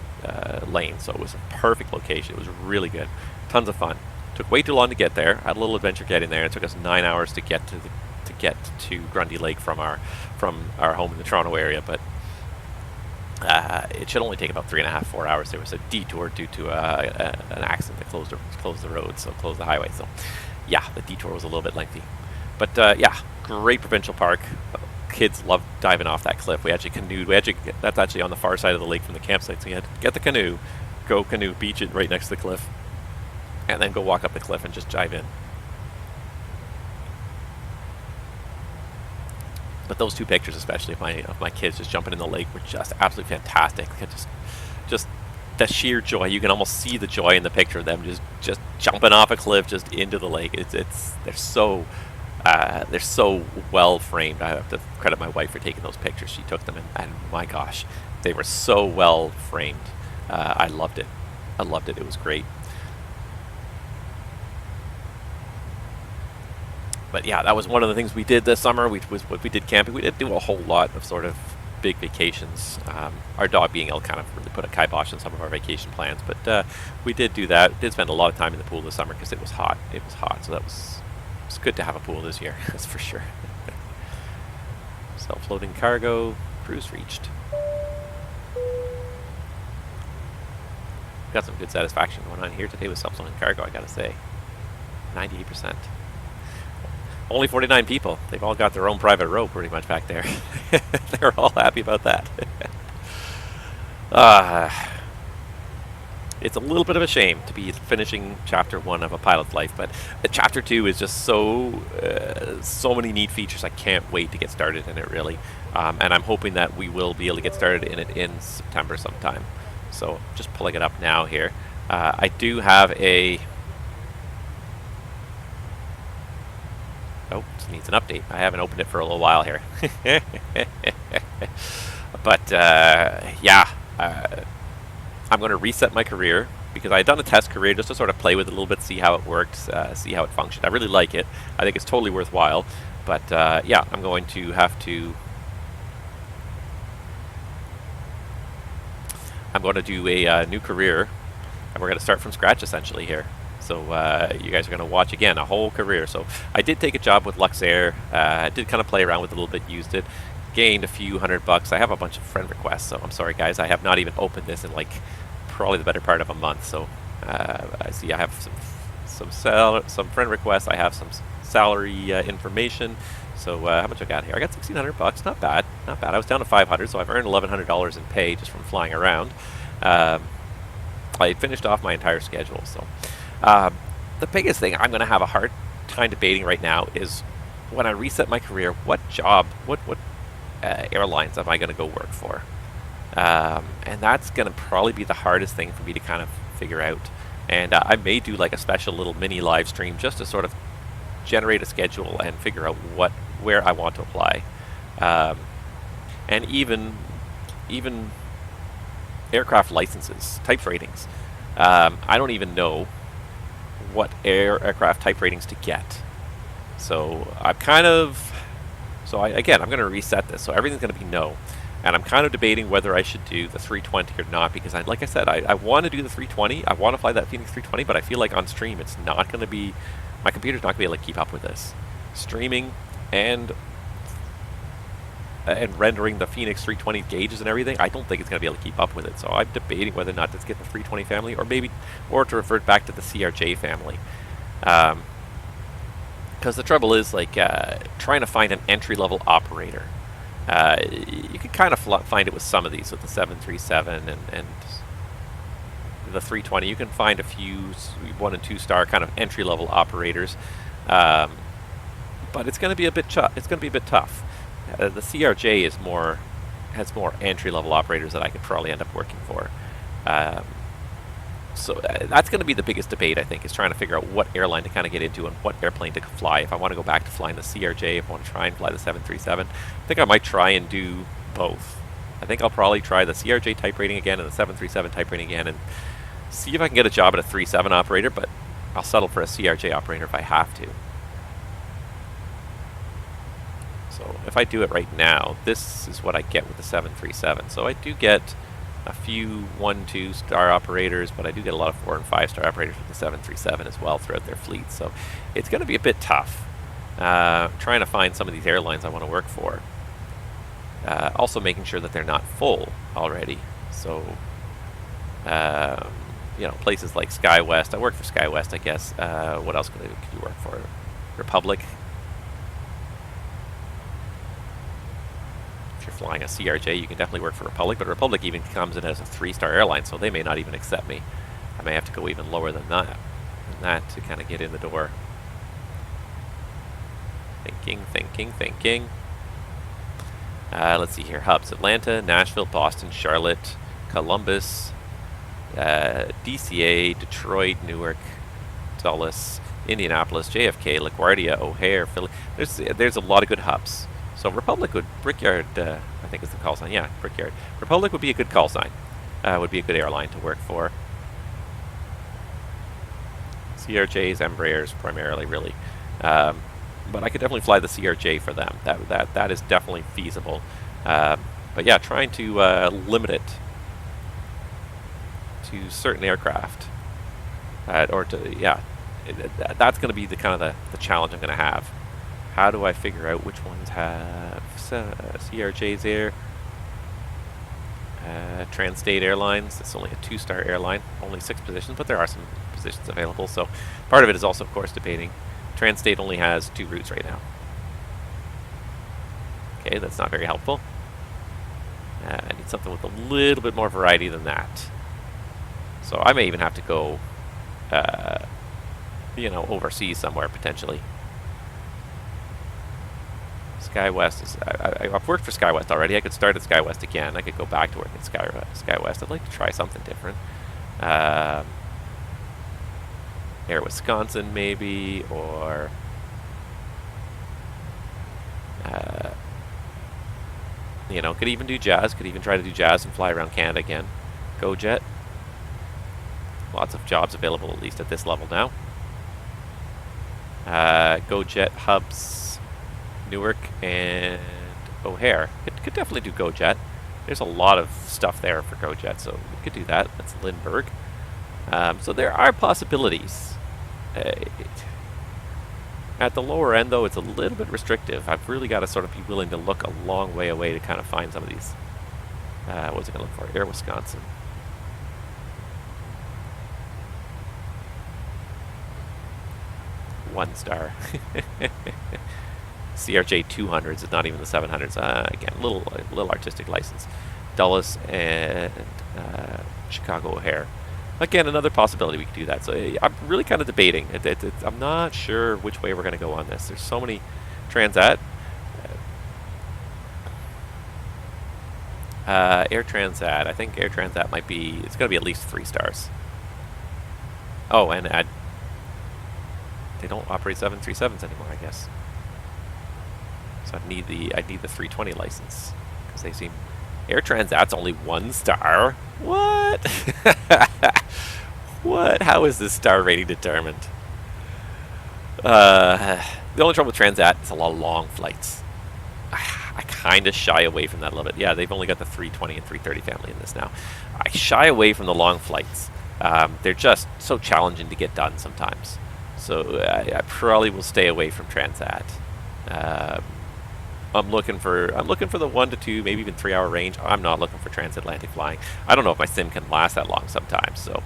lane, so it was a perfect location. It was really good, tons of fun. Took way too long to get there. Had a little adventure getting there. It took us 9 hours to get to Grundy Lake from our home in the Toronto area, but it should only take about 3.5, 4 hours. There was a detour due to an accident that closed the road, so closed the highway. So yeah, the detour was a little bit lengthy. But yeah, great provincial park. kids love diving off that cliff. We actually canoed. That's actually on the far side of the lake from the campsite. So you had to get the canoe, go canoe, beach it right next to the cliff, and then go walk up the cliff and just dive in. But those two pictures, especially of my kids just jumping in the lake, were just absolutely fantastic. Just the sheer joy. You can almost see the joy in the picture of them just jumping off a cliff just into the lake. They're so well framed. I have to credit my wife for taking those pictures. She took them, and my gosh, they were so well framed. I loved it. It was great. But yeah, that was one of the things we did this summer. We did camping. We didn't do a whole lot of sort of big vacations. Our dog being ill kind of really put a kibosh on some of our vacation plans. But we did do that. We did spend a lot of time in the pool this summer because it was hot. So that was good to have a pool this year. That's for sure. Self-loading cargo. Cruise reached. Got some good satisfaction going on here today with self-loading cargo, I gotta say. 98%. Only 49 people. They've all got their own private row pretty much back there. They're all happy about that. It's a little bit of a shame to be finishing chapter 1 of a pilot's life, but chapter 2 is just so many neat features. I can't wait to get started in it, really. And I'm hoping that we will be able to get started in it in September sometime. So just pulling it up now here. I do have a... Oh, it needs an update. I haven't opened it for a little while here. But yeah, I'm going to reset my career because I had done a test career just to sort of play with it a little bit, see how it worked, see how it functioned. I really like it. I think it's totally worthwhile. But yeah, I'm going to have to... I'm going to do a new career, and we're going to start from scratch essentially here. So you guys are going to watch, again, a whole career. So I did take a job with Luxair. I did kind of play around with it a little bit, used it, gained a few $100. I have a bunch of friend requests, so I'm sorry, guys. I have not even opened this in, like, probably the better part of a month. So I see I have some friend requests. I have some salary information. So how much I got here? I got $1,600. Not bad. Not bad. I was down to $500, so I've earned $1,100 in pay just from flying around. I finished off my entire schedule, so... the biggest thing I'm going to have a hard time debating right now is when I reset my career, what job, what airlines am I going to go work for? And that's going to probably be the hardest thing for me to kind of figure out. And I may do like a special little mini live stream just to sort of generate a schedule and figure out where I want to apply. And even aircraft licenses, type ratings. I don't even know what aircraft type ratings to get. So I'm kind of... So again, I'm going to reset this. So everything's going to be no. And I'm kind of debating whether I should do the 320 or not, because like I said, I want to do the 320. I want to fly that Fenix 320, but I feel like on stream it's not going to be... My computer's not going to be able to keep up with this. Streaming and rendering the Fenix 320 gauges and everything, I don't think it's going to be able to keep up with it. So I'm debating whether or not to get the 320 family, or to revert back to the CRJ family. Because the trouble is, like, trying to find an entry-level operator. You can kind of find it with some of these, with the 737 and the 320. You can find a few 1- and 2-star kind of entry-level operators, but it's going to be a bit tough. The CRJ has more entry-level operators that I could probably end up working for. So that's going to be the biggest debate, I think, is trying to figure out what airline to kind of get into and what airplane to fly. If I want to go back to flying the CRJ, if I want to try and fly the 737, I think I might try and do both. I think I'll probably try the CRJ type rating again and the 737 type rating again and see if I can get a job at a 37 operator, but I'll settle for a CRJ operator if I have to. So if I do it right now, this is what I get with the 737. So I do get a few 1- 2-star operators, but I do get a lot of 4- and 5-star operators with the 737 as well throughout their fleet. So it's going to be a bit tough trying to find some of these airlines I want to work for. Also making sure that they're not full already. So, you know, places like SkyWest. I work for SkyWest, I guess. What else could you work for? Republic. flying a CRJ, you can definitely work for Republic, but Republic even comes in as a 3-star airline, so they may not even accept me. I may have to go even lower than that to kind of get in the door. Thinking. Let's see here. Hubs: Atlanta, Nashville, Boston, Charlotte, Columbus, DCA, Detroit, Newark, Dulles, Indianapolis, JFK, LaGuardia, O'Hare, Philly. There's a lot of good hubs. So Republic would, Brickyard, I think is the call sign. Yeah, Brickyard. Republic would be a good call sign. Would be a good airline to work for. CRJs, Embraers primarily, really. But I could definitely fly the CRJ for them. That is definitely feasible. But yeah, trying to limit it to certain aircraft, that's going to be the kind of the challenge I'm going to have. How do I figure out which ones have CRJs there? Trans-State Airlines, it's only a 2-star airline, only 6 positions, but there are some positions available. So part of it is also, of course, debating. Trans-State only has 2 routes right now. Okay, that's not very helpful. I need something with a little bit more variety than that. So I may even have to go, overseas somewhere potentially. SkyWest is. I've worked for SkyWest already. I could start at SkyWest again. I could go back to work at SkyWest. I'd like to try something different. Air Wisconsin maybe, or could even do Jazz. Could even try to do Jazz and fly around Canada again. GoJet. Lots of jobs available, at least at this level now. GoJet hubs, Newark and O'Hare. Could definitely do GoJet. There's a lot of stuff there for GoJet, so we could do that. That's Lindbergh. So there are possibilities. At the lower end, though, it's a little bit restrictive. I've really got to sort of be willing to look a long way away to kind of find some of these. What was I going to look for? Air Wisconsin. One star. CRJ 200s is not even the 700s. Again, a little artistic license. Dulles and Chicago O'Hare. Again, another possibility we could do that. So I'm really kind of debating. I'm not sure which way we're going to go on this. There's so many Transat. Air Transat. I think Air Transat might be. It's going to be at least 3 stars. Oh, and they don't operate 737s anymore, I guess. So I need the 320 license because they seem. Air Transat's only 1 star. What? What? How is this star rating determined? The only trouble with Transat is a lot of long flights. I kind of shy away from that a little bit. Yeah, they've only got the 320 and 330 family in this now. I shy away from the long flights. They're just so challenging to get done sometimes. So I probably will stay away from Transat. I'm looking for the 1 to 2, maybe even 3 hour range. I'm not looking for transatlantic flying. I don't know if my sim can last that long sometimes. So,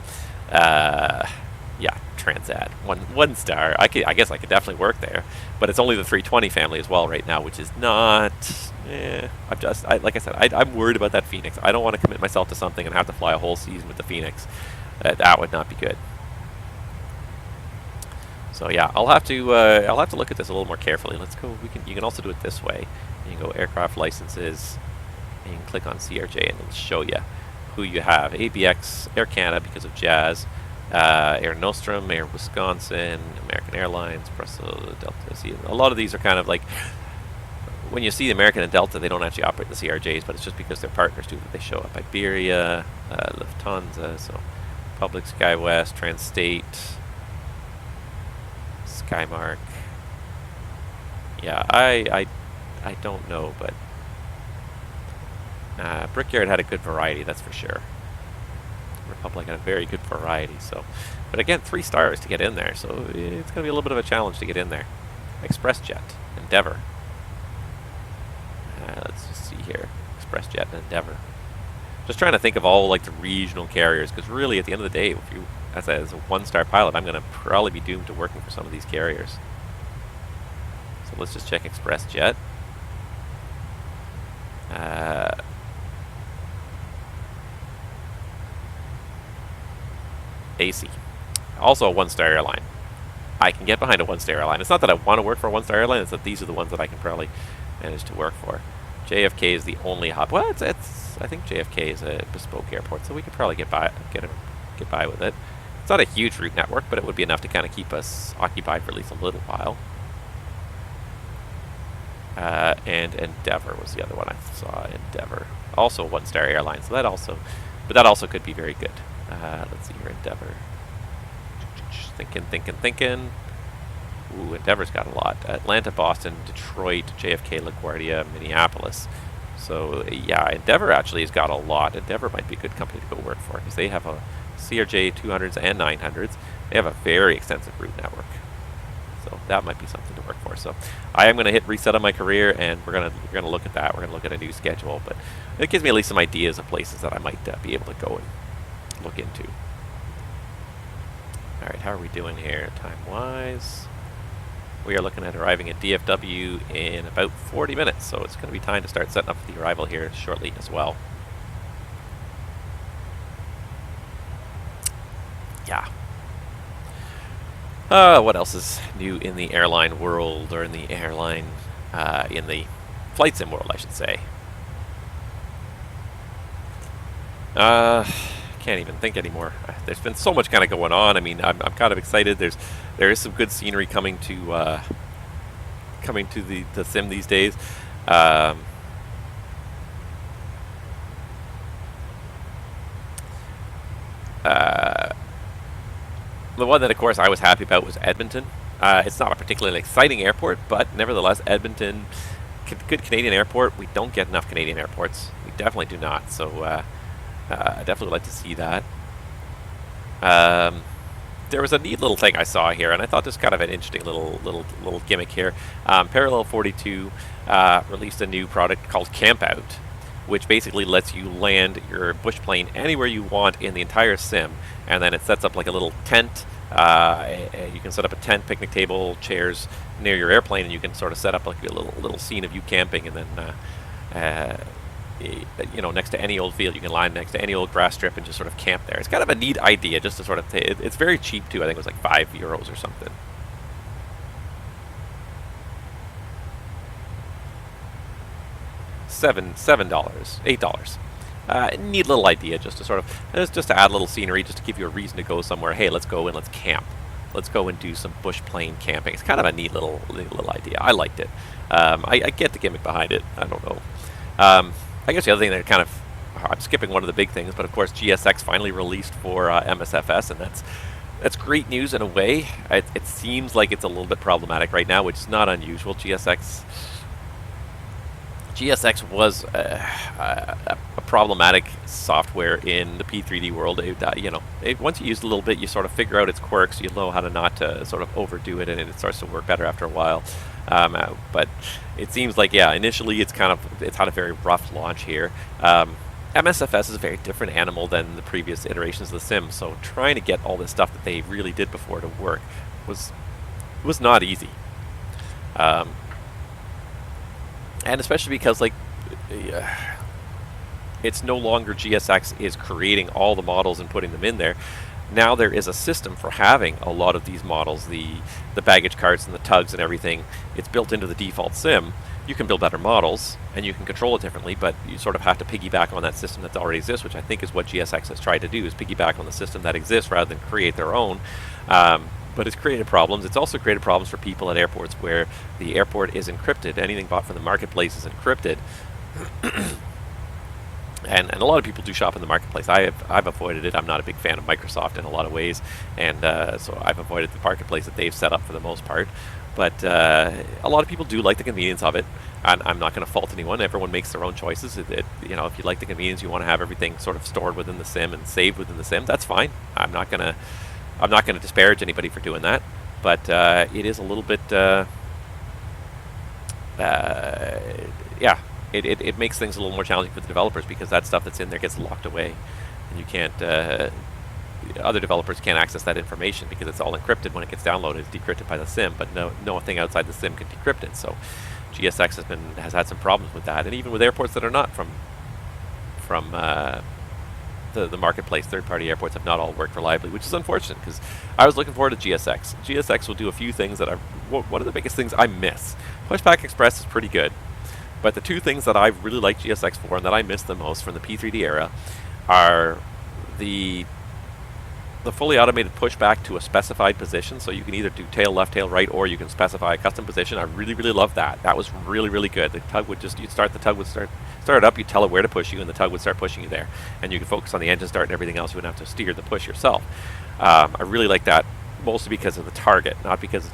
yeah, Transat, 1 star. I guess I could definitely work there, but it's only the 320 family as well right now, which is not. Like I said, I'm worried about that Fenix. I don't want to commit myself to something and have to fly a whole season with the Fenix. That would not be good. So yeah, I'll have to look at this a little more carefully. Let's go. You can also do it this way. You can go aircraft licenses, and you can click on CRJ, and it'll show you who you have. ABX, Air Canada because of Jazz, Air Nostrum, Air Wisconsin, American Airlines, Brussels, Delta. See, a lot of these are kind of like when you see American and Delta, they don't actually operate the CRJs, but it's just because they're partners too that they show up. Iberia, Lufthansa, so Public, SkyWest, Trans-State. Skymark. Yeah, I don't know, but Brickyard had a good variety, that's for sure. Republic had a very good variety, so. But again, 3 stars to get in there, so it's going to be a little bit of a challenge to get in there. ExpressJet, Endeavor. Let's just see here. ExpressJet and Endeavor. Just trying to think of all like the regional carriers, because really at the end of the day, if you as a 1-star pilot, I'm going to probably be doomed to working for some of these carriers. So let's just check ExpressJet. AC. Also a one-star airline. I can get behind a one-star airline. It's not that I want to work for a one-star airline, it's that these are the ones that I can probably manage to work for. JFK is the only hub. Well, I think JFK is a bespoke airport, so we could probably get by with it. It's not a huge route network, but it would be enough to kind of keep us occupied for at least a little while. And Endeavor was the other one I saw. Endeavor, also a one-star airline, so that also could be very good. Let's see here, Endeavor. Thinking. Ooh, Endeavor's got a lot. Atlanta, Boston, Detroit, JFK, LaGuardia, Minneapolis. So yeah, Endeavor actually has got a lot. Endeavor might be a good company to go work for because they have a CRJ 200s and 900s. They have a very extensive route network. So that might be something to work for. So I am going to hit reset on my career, and we're gonna look at that. We're gonna look at a new schedule, but it gives me at least some ideas of places that I might be able to go and look into. All right, how are we doing here time-wise? We are looking at arriving at DFW in about 40 minutes, so it's going to be time to start setting up the arrival here shortly as well. Yeah. What else is new in the airline world, or in the airline, in the flight sim world, I should say? Can't even think anymore. There's been so much kind of going on. I mean, I'm kind of excited. There is some good scenery coming to the sim these days. The one that, of course, I was happy about was Edmonton. It's not a particularly exciting airport, but nevertheless, Edmonton, good Canadian airport. We don't get enough Canadian airports. We definitely do not. So. I definitely would like to see that. There was a neat little thing I saw here, and I thought this was kind of an interesting little gimmick here. Parallel 42 released a new product called Campout, which basically lets you land your bush plane anywhere you want in the entire sim, and then it sets up like a little tent. You can set up a tent, picnic table, chairs near your airplane, and you can sort of set up like a little scene of you camping, and then you know, next to any old field, you can line next to any old grass strip and just sort of camp there. It's kind of a neat idea, just to sort of it's very cheap too. I think it was like €5 or something. $8. Neat little idea, just to sort of just to add a little scenery, just to give you a reason to go somewhere. Hey, let's go and let's camp. Let's go and do some bush plane camping. It's kind of a neat little idea. I liked it. I get the gimmick behind it. I don't know. I guess the other thing that kind of, I'm skipping one of the big things, but of course GSX finally released for MSFS, and that's great news in a way. It seems like it's a little bit problematic right now, which is not unusual. GSX was a problematic software in the P3D world. Once you use it a little bit, you sort of figure out its quirks. You know how to not sort of overdo it, and it starts to work better after a while. But it seems like, yeah, initially it's had a very rough launch here. MSFS is a very different animal than the previous iterations of the sim, so trying to get all this stuff that they really did before to work was not easy. And especially because, like, it's no longer GSX is creating all the models and putting them in there. Now there is a system for having a lot of these models, the baggage carts and the tugs and everything. It's built into the default sim. You can build better models and you can control it differently, but you sort of have to piggyback on that system that already exists, which I think is what GSX has tried to do, is piggyback on the system that exists rather than create their own. But it's created problems. It's also created problems for people at airports where the airport is encrypted. Anything bought from the marketplace is encrypted. And a lot of people do shop in the marketplace. I've avoided it. I'm not a big fan of Microsoft in a lot of ways, and so I've avoided the marketplace that they've set up for the most part. But a lot of people do like the convenience of it, and I'm not going to fault anyone. Everyone makes their own choices. If you like the convenience, you want to have everything sort of stored within the sim and saved within the sim. That's fine. I'm not going to disparage anybody for doing that. But it is a little bit, yeah. It makes things a little more challenging for the developers, because that stuff that's in there gets locked away, and you can't. Other developers can't access that information because it's all encrypted when it gets downloaded. It's decrypted by the sim, but nothing outside the sim can decrypt it. So GSX has had some problems with that, and even with airports that are not from the marketplace, third-party airports have not all worked reliably, which is unfortunate because I was looking forward to GSX. GSX will do a few things that one of the biggest things I miss. Pushback Express is pretty good, but the two things that I really like GSX for and that I miss the most from the P3D era are the fully automated pushback to a specified position, so you can either do tail left, tail right, or you can specify a custom position. I really, really love that. That was really, really good. The tug would just, the tug would start it up, you tell it where to push you, and the tug would start pushing you there. And you can focus on the engine start and everything else. You wouldn't have to steer the push yourself. I really like that, mostly because of the target, not because,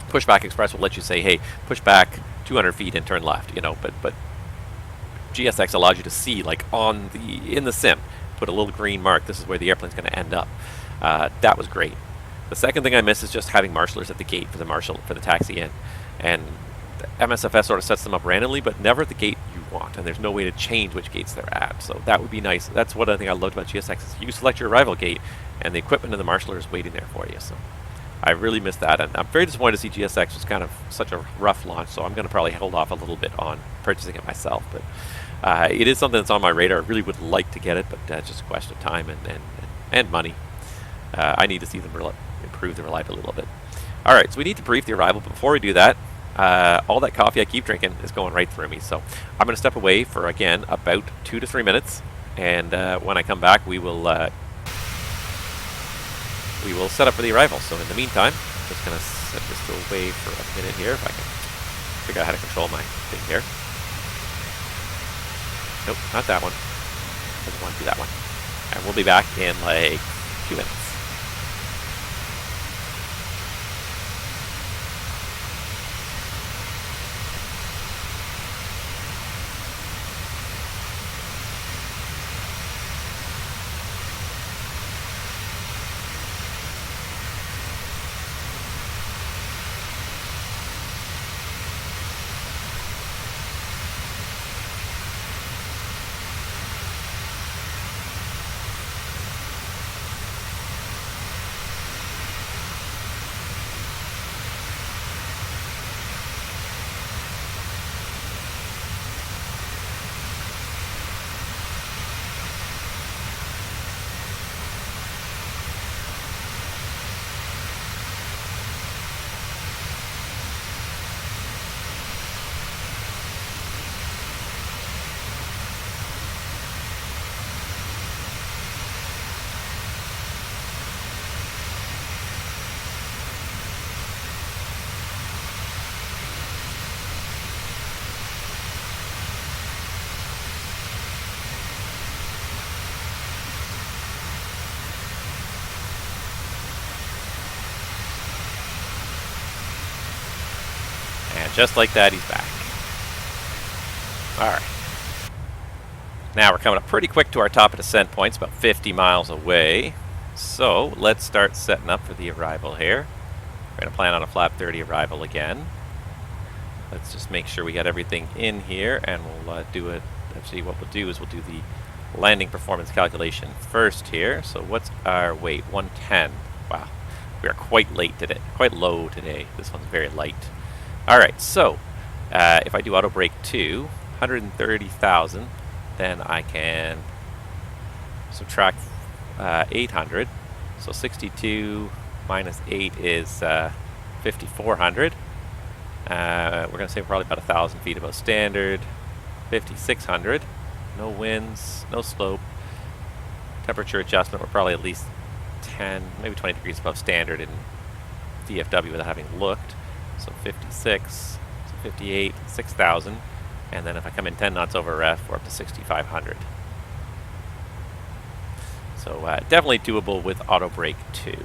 Pushback Express will let you say, hey, push back 200 feet and turn left, but GSX allows you to see, like, in the sim, put a little green mark, this is where the airplane's going to end up. That was great. The second thing I miss is just having marshalers at the gate for the taxi in. And MSFS sort of sets them up randomly, but never at the gate you want, and there's no way to change which gates they're at. So that would be nice. That's one thing I loved about GSX is you select your arrival gate, and the equipment and the marshaller is waiting there for you. So I really missed that, and I'm very disappointed to see GSX was kind of such a rough launch, so I'm going to probably hold off a little bit on purchasing it myself. But it is something that's on my radar. I really would like to get it, but it's just a question of time and money. I need to see them improve the reliability a little bit. All right, so we need to brief the arrival, but before we do that, all that coffee I keep drinking is going right through me. So I'm going to step away for, again, about 2 to 3 minutes, and when I come back, we will set up for the arrival. So in the meantime, I'm just going to set this away for a minute here, if I can figure out how to control my thing here. Nope, not that one. Doesn't want to do that one. And we'll be back in like 2 minutes. And just like that, he's back. Alright. Now we're coming up pretty quick to our top of descent points, about 50 miles away. So let's start setting up for the arrival here. We're going to plan on a flap 30 arrival again. Let's just make sure we got everything in here, and we'll do it. Actually, what we'll do is we'll do the landing performance calculation first here. So what's our weight? 110. Wow. We are quite late today. Quite low today. This one's very light. Alright, so if I do auto brake to 130,000, then I can subtract 800. So 62 minus 8 is 5,400. We're going to save probably about 1,000 feet above standard. 5,600. No winds, no slope. Temperature adjustment, we're probably at least 10, maybe 20 degrees above standard in DFW without having looked. So 56, so 58, 6,000. And then if I come in 10 knots over ref, we're up to 6,500. So definitely doable with auto brake 2.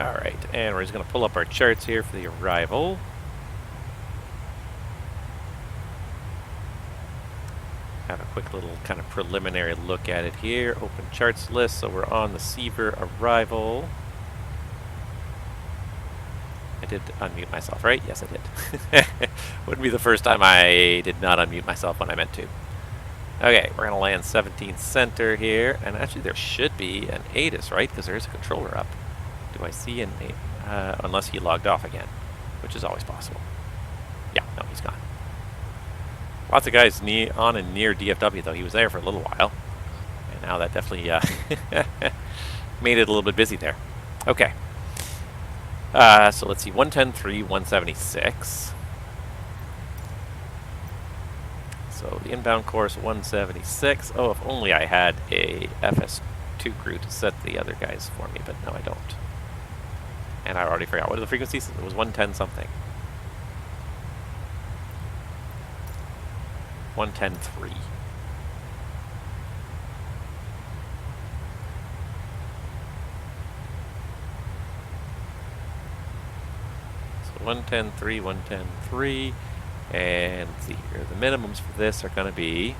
Alright, and we're just going to pull up our charts here for the arrival. Have a quick little kind of preliminary look at it here. Open charts list, so we're on the Seaver arrival. I did unmute myself, right? Yes, I did. Wouldn't be the first time I did not unmute myself when I meant to. Okay, we're going to land 17 center here, and actually there should be an ATIS, right? Because there is a controller up. Do I see an... unless he logged off again, which is always possible. Yeah, no, he's gone. Lots of guys on and near DFW, though. He was there for a little while. And now that definitely made it a little bit busy there. Okay. So let's see. 110.3, 176. So the inbound course, 176. Oh, if only I had a FS2 crew to set the other guys for me, but no, I don't. And I already forgot. What are the frequencies? It was 110 something. 110.3. So 110.3, 110.3. And let's see here. The minimums for this are going to be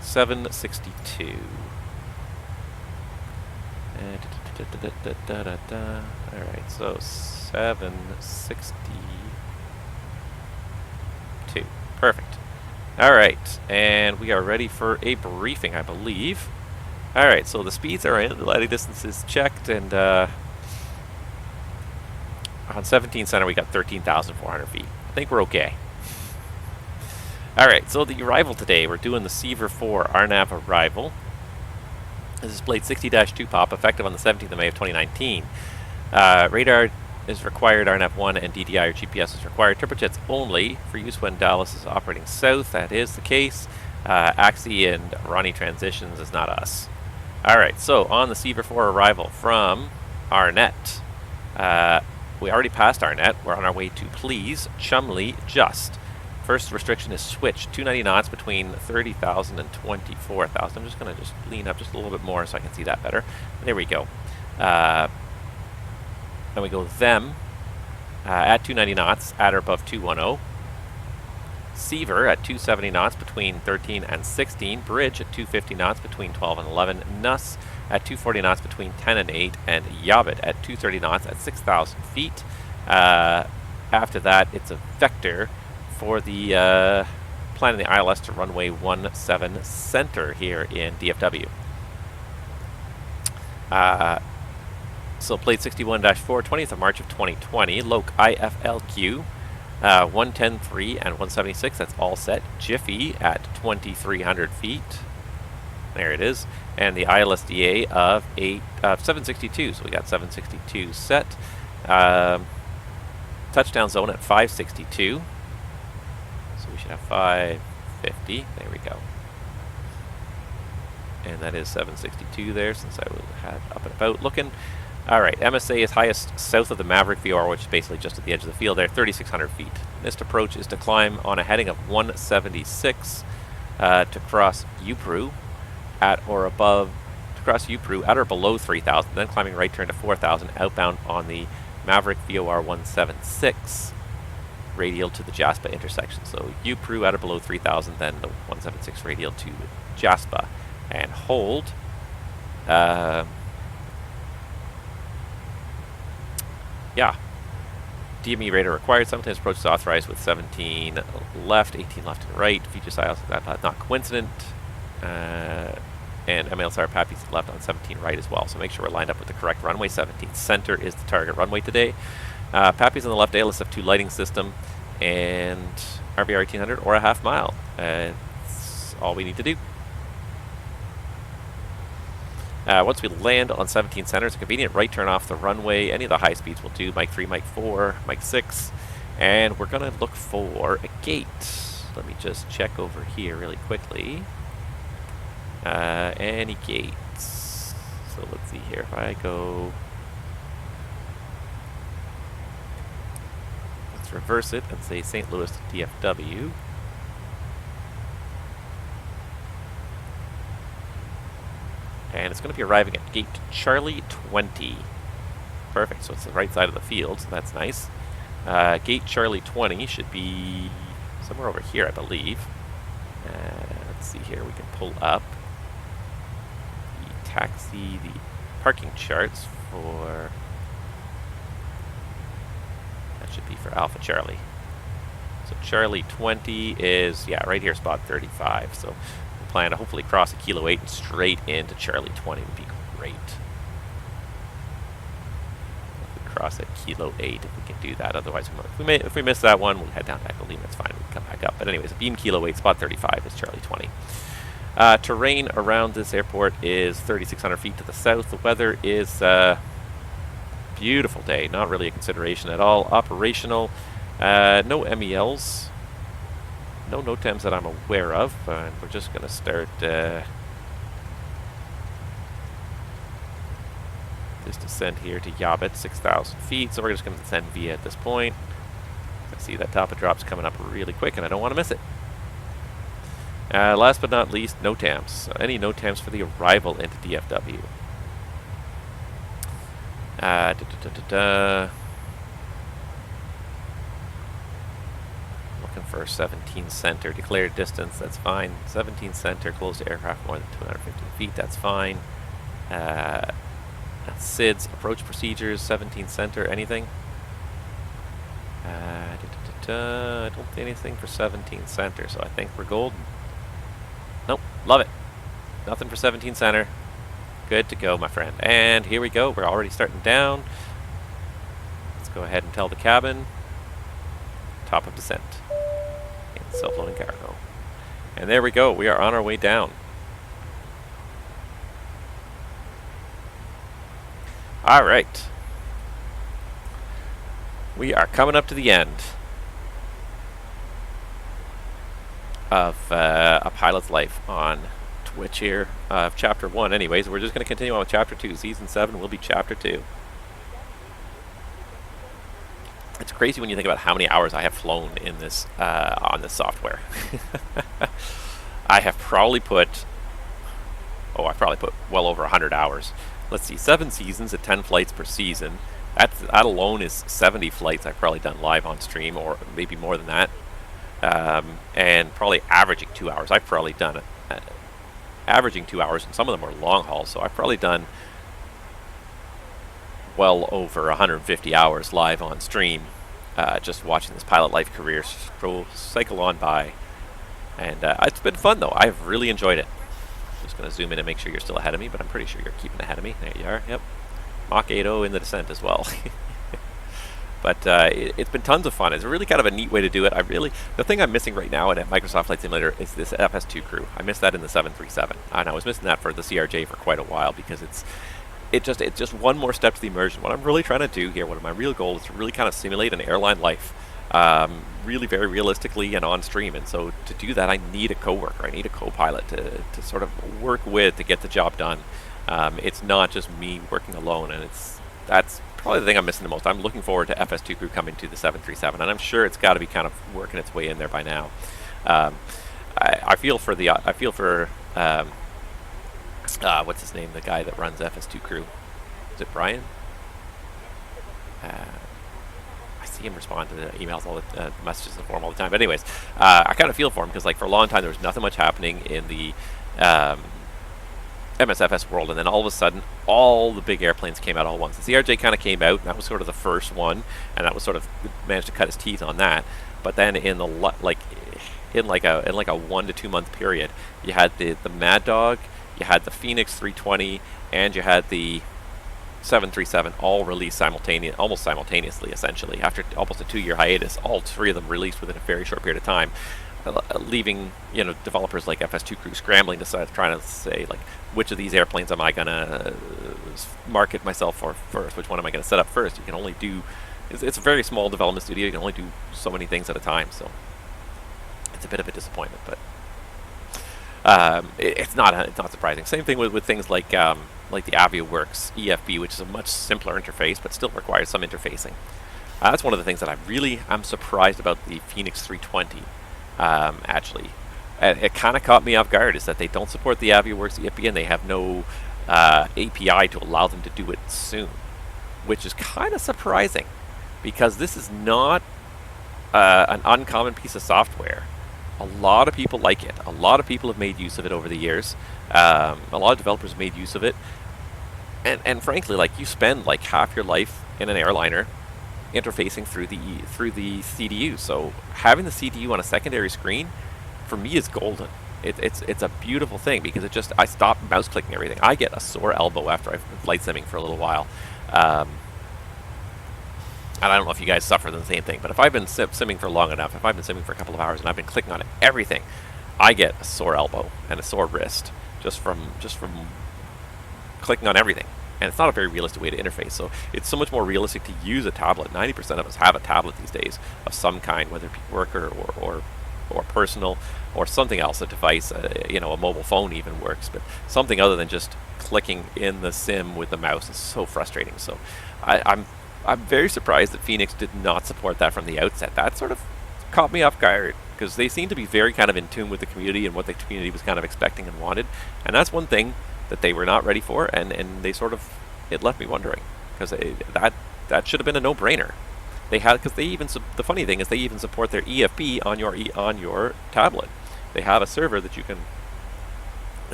762. Alright, so 762. Perfect. Alright, and we are ready for a briefing, I believe. Alright, so the speeds are in, the landing distance is checked, and on 17 center we got 13,400 feet. I think we're okay. Alright, so the arrival today, we're doing the Seaver 4 RNAV arrival. This is Blade 60-2 pop, effective on the 17th of May of 2019. Radar is required, RNAV 1 and DDI or GPS is required. Turbojets only for use when Dallas is operating south. That is the case. Axie and Ronnie Transitions is not us. Alright, so on the Seaver 4 arrival from Arnett. We already passed Arnett. We're on our way to Please, Chumley, Just. First restriction is switch, 290 knots between 30,000 and 24,000. I'm just going to lean up just a little bit more so I can see that better. There we go. Then we go them at 290 knots at or above 210. Seaver at 270 knots between 13 and 16. Bridge at 250 knots between 12 and 11. Nuss at 240 knots between 10 and 8. And Yabbit at 230 knots at 6,000 feet. After that, it's a vector for the planning the ILS to runway 17 center here in DFW. So Blade 61-4, 20th of March of 2020, Loc IFLQ, 110.3 and 176, that's all set. Jiffy at 2,300 feet, there it is, and the ILSDA of 762, so we got 762 set. Touchdown zone at 562. We should have 550. There we go. And that is 762 there, since I had up and about looking. Alright, MSA is highest south of the Maverick VOR, which is basically just at the edge of the field there, 3,600 feet. Next approach is to climb on a heading of 176 to cross Ypres at or above, at or below 3,000, then climbing right turn to 4,000 outbound on the Maverick VOR 176. Radial to the Jaspa intersection. So Ypres at or below 3,000, then the 176 radial to Jaspa. And hold. Yeah. DME radar required. Simultaneous approach is authorized with 17 left, 18 left and right. Feature size that's not coincident. And MLSR Pappy's left on 17 right as well. So make sure we're lined up with the correct runway. 17 center is the target runway today. Pappy's on the left, ALSF2 lighting system, and RBR 1800 or a half mile. That's all we need to do. Once we land on 17 center, it's a convenient right turn off the runway. Any of the high speeds will do. Mike 3, Mike 4, Mike 6. And we're going to look for a gate. Let me just check over here really quickly. Any gates. So let's see here. If I go... Let's reverse it and say St. Louis to DFW. And it's going to be arriving at gate Charlie 20. Perfect, so it's the right side of the field, so that's nice. Gate Charlie 20 should be somewhere over here, I believe. Let's see here, we can pull up the taxi, the parking charts for... That should be for Alpha Charlie. So Charlie 20 is, yeah, right here, spot 35. So we plan to hopefully cross a Kilo 8 and straight into Charlie 20 would be great. cross at Kilo 8 if we can do that. Otherwise, if we miss that one, we'll head down to Echo Lima. It's fine. We can come back up. But anyways, beam Kilo 8, spot 35 is Charlie 20. Terrain around this airport is 3,600 feet to the south. The weather is beautiful day. Not really a consideration at all. Operational. No MELs. No NOTAMs that I'm aware of. And we're just going to start this descent here to Yabit, 6,000 feet. So we're just going to descend via at this point. I see that top of drop's coming up really quick, and I don't want to miss it. Last but not least, NOTAMs. Any NOTAMs for the arrival into DFW? Looking for 17 center. Declared distance, that's fine. 17 center, close to aircraft more than 250 feet, that's fine. SIDS, approach procedures, 17 center, anything? I don't see anything for 17 center, so I think we're golden. Nope, love it. Nothing for 17 center. Good to go, my friend. And here we go. We're already starting down. Let's go ahead and tell the cabin. Top of descent. And self-loading cargo. And there we go. We are on our way down. All right. We are coming up to the end of a pilot's life on Twitch here of Chapter 1. Anyways, we're just going to continue on with Chapter 2. Season 7 will be Chapter 2. It's crazy when you think about how many hours I have flown in this on this software. I have probably put... Oh, I've probably put well over 100 hours. Let's see, 7 seasons at 10 flights per season. That alone is 70 flights I've probably done live on stream, or maybe more than that. And probably averaging 2 hours. I've probably done it. Averaging 2 hours, and some of them were long hauls, so I've probably done well over 150 hours live on stream, just watching this pilot life career cycle on by. And it's been fun, though. I've really enjoyed it. Just going to zoom in and make sure you're still ahead of me, but I'm pretty sure you're keeping ahead of me. There you are. Yep. Mach 80 in the descent as well. But it's been tons of fun. It's really kind of a neat way to do it. The thing I'm missing right now at Microsoft Flight Simulator is this FS2 crew. I missed that in the 737, and I was missing that for the CRJ for quite a while because it's just one more step to the immersion. What I'm really trying to do here, what my real goal is to really kind of simulate an airline life, really very realistically and on stream. And so to do that, I need a coworker. I need a co-pilot to sort of work with to get the job done. It's not just me working alone, and that's probably the thing I'm missing the most. I'm looking forward to FS2 crew coming to the 737, and I'm sure it's got to be kind of working its way in there by now. I feel for what's his name, the guy that runs FS2 crew. Is it Brian? I see him respond to the emails, all the messages in the forum all the time. But anyways, I kind of feel for him because, like, for a long time there was nothing much happening in the MSFS world, and then all of a sudden all the big airplanes came out all at once. The CRJ kind of came out, and that was sort of the first one, and that was sort of managed to cut his teeth on that. But then in the in like a 1 to 2 month period, you had the Mad Dog, you had the Fenix 320, and you had the 737 all released almost simultaneously, essentially. After almost a 2-year hiatus, all 3 of them released within a very short period of time, leaving developers like FS2 crew scrambling to trying to say, like, which of these airplanes am I gonna market myself for first? Which one am I gonna set up first? You can only do it's a very small development studio. You can only do so many things at a time, so it's a bit of a disappointment. But it's not surprising. Same thing with things like the AviaWorks EFB, which is a much simpler interface, but still requires some interfacing. That's one of the things that I'm surprised about the Fenix 320. Actually, it kind of caught me off guard, is that they don't support the AviaWorks EFB, and they have no API to allow them to do it soon, which is kind of surprising, because this is not an uncommon piece of software. A lot of people like it. A lot of people have made use of it over the years. A lot of developers have made use of it, and frankly, like, you spend like half your life in an airliner interfacing through the CDU. So having the CDU on a secondary screen, for me, is golden. It's a beautiful thing, because I stop mouse clicking everything. I get a sore elbow after I've been flight simming for a little while. and I don't know if you guys suffer the same thing, but if I've been simming for long enough, if I've been simming for a couple of hours and I've been clicking on everything, I get a sore elbow and a sore wrist just from clicking on everything. And it's not a very realistic way to interface. So it's so much more realistic to use a tablet. 90% of us have a tablet these days of some kind, whether it be worker or personal or something else, a device, you know, a mobile phone even works, but something other than just clicking in the sim with the mouse is so frustrating. So I'm very surprised that Fenix did not support that from the outset. That sort of caught me off guard, because they seem to be very kind of in tune with the community and what the community was kind of expecting and wanted. And that's one thing that they were not ready for, and they sort of, it left me wondering, because that should have been a no-brainer. They had, because they even, the funny thing is they even support their EFB on your tablet. They have a server that you can,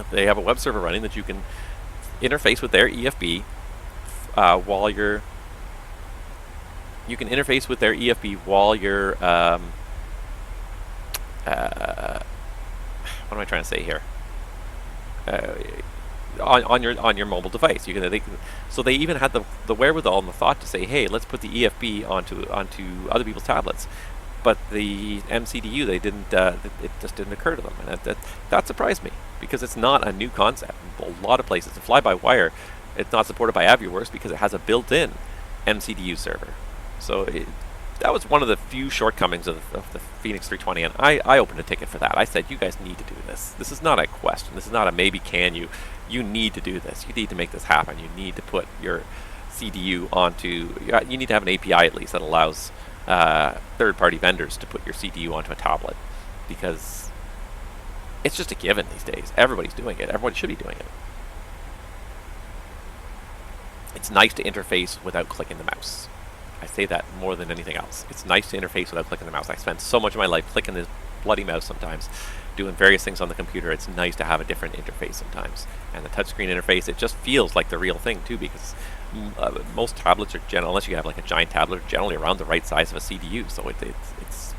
they have a web server running that you can interface with their EFB while you're, you can interface with their EFB while you're, what am I trying to say here? On your mobile device, you can. So they even had the wherewithal and the thought to say, hey, let's put the EFB onto other people's tablets. But the MCDU, they didn't. It just didn't occur to them, and that surprised me, because it's not a new concept. A lot of places, the fly-by-wire, it's not supported by AVIWorks because it has a built-in MCDU server. So that was one of the few shortcomings of the Fenix 320, and I opened a ticket for that. I said, you guys need to do this. This is not a question. This is not a maybe can you. You need to do this. You need to make this happen. You need to put your CDU onto, you need to have an API at least that allows third-party vendors to put your CDU onto a tablet, because it's just a given these days. Everybody's doing it. Everybody should be doing it. It's nice to interface without clicking the mouse. I say that more than anything else. It's nice to interface without clicking the mouse. I spend so much of my life clicking this bloody mouse sometimes, doing various things on the computer. It's nice to have a different interface sometimes. And the touchscreen interface, it just feels like the real thing too, because most tablets are unless you have like a giant tablet, are generally around the right size of a CDU. So it's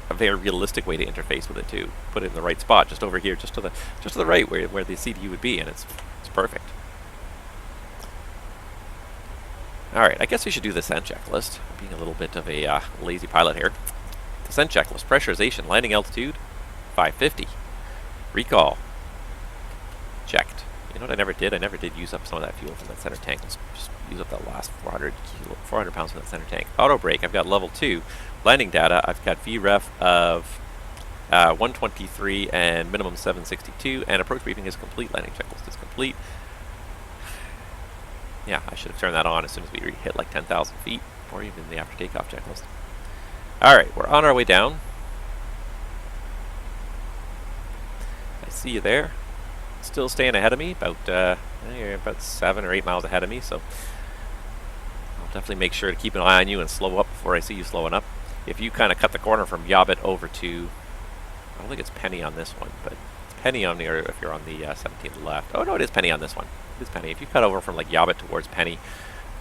a very realistic way to interface with it too. Put it in the right spot, just over here, just to the right where the CDU would be, and it's perfect. Alright, I guess we should do the ascent checklist. I'm being a little bit of a lazy pilot here. Descent checklist, pressurization, landing altitude, 550. Recall, checked. You know what I never did? I never did use up some of that fuel from that center tank. Let's just use up that last 400 pounds from that center tank. Auto brake, I've got level 2. Landing data, I've got VREF of 123 and minimum 762, and approach briefing is complete. Landing checklist is complete. Yeah, I should have turned that on as soon as we hit like 10,000 feet, or even the after takeoff checklist. Alright, we're on our way down. I see you there. Still staying ahead of me, you're about 7 or 8 miles ahead of me, so I'll definitely make sure to keep an eye on you and slow up before I see you slowing up. If you kind of cut the corner from Yobbit over to, I don't think it's Penny on this one, but it's Penny on the, or if you're on the 17th left. Oh no, it is Penny on this one. It is Penny. If you cut over from like Yobbit towards Penny,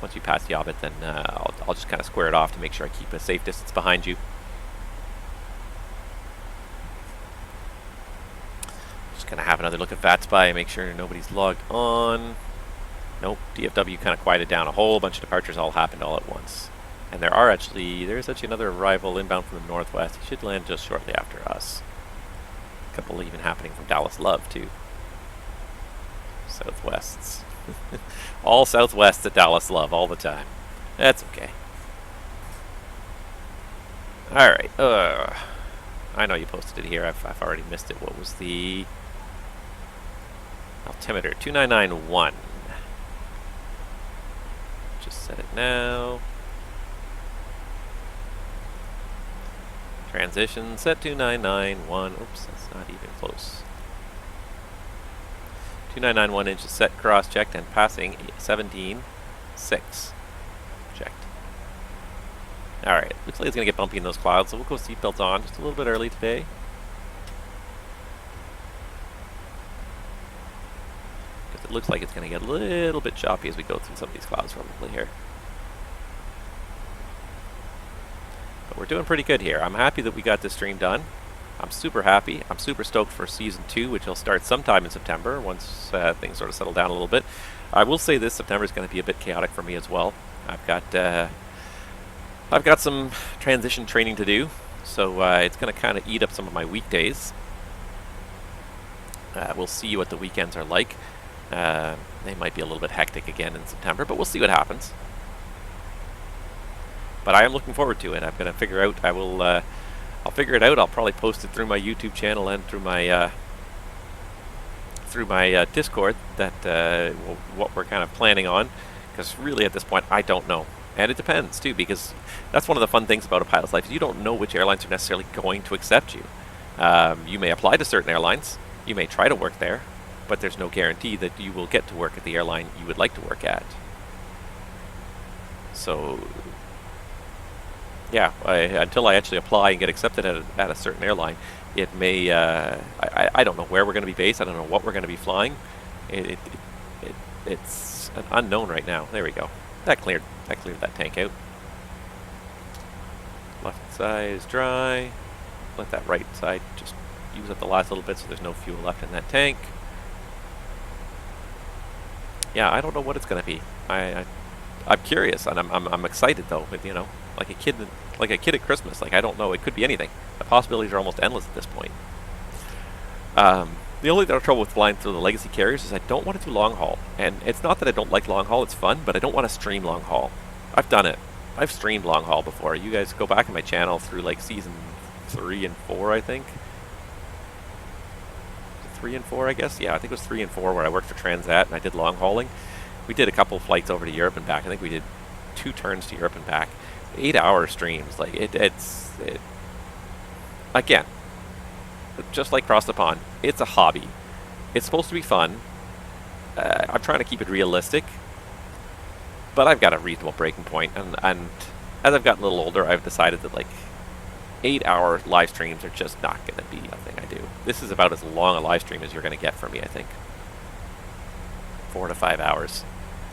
once you pass Yobbit, then I'll just kind of square it off to make sure I keep a safe distance behind you. Just gonna have another look at VATSIM, make sure nobody's logged on. Nope, DFW kind of quieted down. A whole bunch of departures all happened all at once. And there's actually another arrival inbound from the northwest. He should land just shortly after us. A couple even happening from Dallas Love too. Southwests. All southwests at Dallas Love all the time. That's okay. Alright. I know you posted it here. I've already missed it. What was the altimeter? 2991. Just set it now. Transition set 2991. Oops, that's not even close. 2991 inches set, cross checked, and passing 17.6 checked. Alright, looks like it's going to get bumpy in those clouds, so we'll go seatbelts on just a little bit early today. Because it looks like it's going to get a little bit choppy as we go through some of these clouds probably here. But we're doing pretty good here. I'm happy that we got this stream done. I'm super happy. I'm super stoked for Season 2, which will start sometime in September once things sort of settle down a little bit. I will say this, September is going to be a bit chaotic for me as well. I've got I've got some transition training to do, so it's going to kind of eat up some of my weekdays. We'll see what the weekends are like. They might be a little bit hectic again in September, but we'll see what happens. But I am looking forward to it. I'm going to figure out, I'll figure it out. I'll probably post it through my YouTube channel and through my Discord, that what we're kind of planning on, because really at this point I don't know. And it depends too, because that's one of the fun things about a pilot's life, is you don't know which airlines are necessarily going to accept you. You may apply to certain airlines, you may try to work there, but there's no guarantee that you will get to work at the airline you would like to work at. So yeah, until I actually apply and get accepted at a certain airline, it may, I don't know where we're going to be based, I don't know what we're going to be flying. It's an unknown right now. There we go. That cleared that tank out. Left side is dry. Let that right side just use up the last little bit so there's no fuel left in that tank. Yeah, I don't know what it's going to be. I'm curious, and I'm excited though. But, you know, like a kid at Christmas. Like, I don't know. It could be anything. The possibilities are almost endless at this point. The only trouble with flying through the legacy carriers is I don't want to do long haul. And it's not that I don't like long haul, it's fun, but I don't want to stream long haul. I've done it. I've streamed long haul before. You guys go back in my channel through like season 3 and 4, I think. 3 and 4, I guess? Yeah, I think it was 3 and 4 where I worked for Transat and I did long hauling. We did a couple flights over to Europe and back. I think we did 2 turns to Europe and back. 8-hour streams. Like, it's again, just like across the pond, it's a hobby. It's supposed to be fun. I'm trying to keep it realistic, but I've got a reasonable breaking point. And as I've gotten a little older, I've decided that like 8-hour live streams are just not going to be a thing I do. This is about as long a live stream as you're going to get from me, I think. 4 to 5 hours.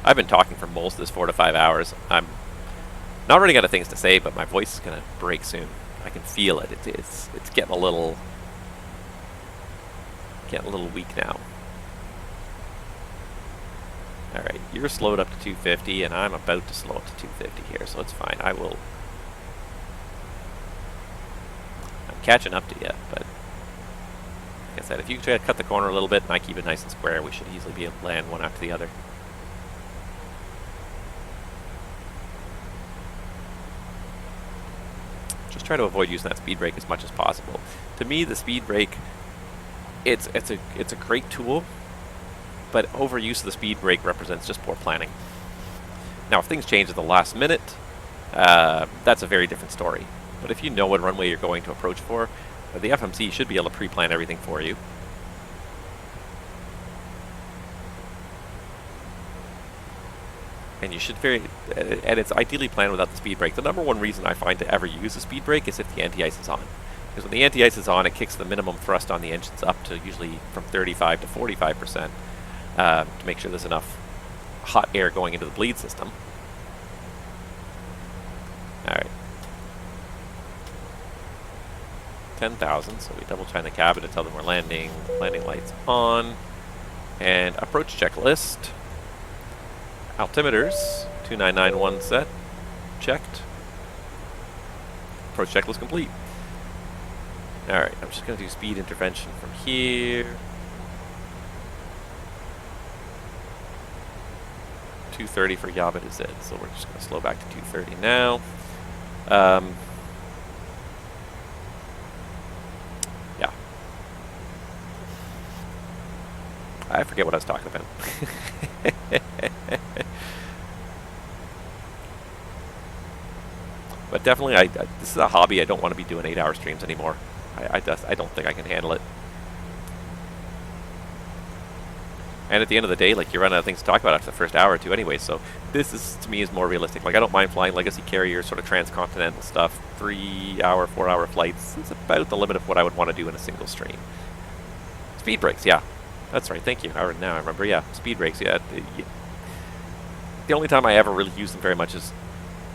I've been talking for most of this 4 to 5 hours. I'm not running out of things to say, but my voice is going to break soon. I can feel it. It's getting a little weak now. Alright, you're slowed up to 250, and I'm about to slow up to 250 here, so it's fine. I'm catching up to you, but like I said, if you try to cut the corner a little bit and I keep it nice and square, we should easily be able to land one after the other. Just try to avoid using that speed brake as much as possible. To me, the speed brake, it's a great tool, but overuse of the speed brake represents just poor planning. Now, if things change at the last minute, that's a very different story. But if you know what runway you're going to approach for, the FMC should be able to pre-plan everything for you. And you should and it's ideally planned without the speed brake. The number one reason I find to ever use a speed brake is if the anti-ice is on. Because when the anti-ice is on, it kicks the minimum thrust on the engines up to usually from 35 to 45%, to make sure there's enough hot air going into the bleed system. Alright. 10,000, so we double chime the cabin to tell them we're landing. Landing lights on. And approach checklist. Altimeters, 2991 set. Checked. Approach checklist complete. Alright, I'm just going to do speed intervention from here. 230 for Yabit is it, so we're just going to slow back to 230 now. Yeah. I forget what I was talking about. But definitely, this is a hobby. I don't want to be doing 8-hour streams anymore. I don't think I can handle it. And at the end of the day, like, you run out of things to talk about after the first hour or two anyway, so this is, to me, is more realistic. Like, I don't mind flying legacy carriers, sort of transcontinental stuff, 3-hour, 4-hour flights. It's about the limit of what I would want to do in a single stream. Speed brakes, yeah. That's right, thank you. Now I remember, yeah. Speed brakes, yeah. The only time I ever really use them very much is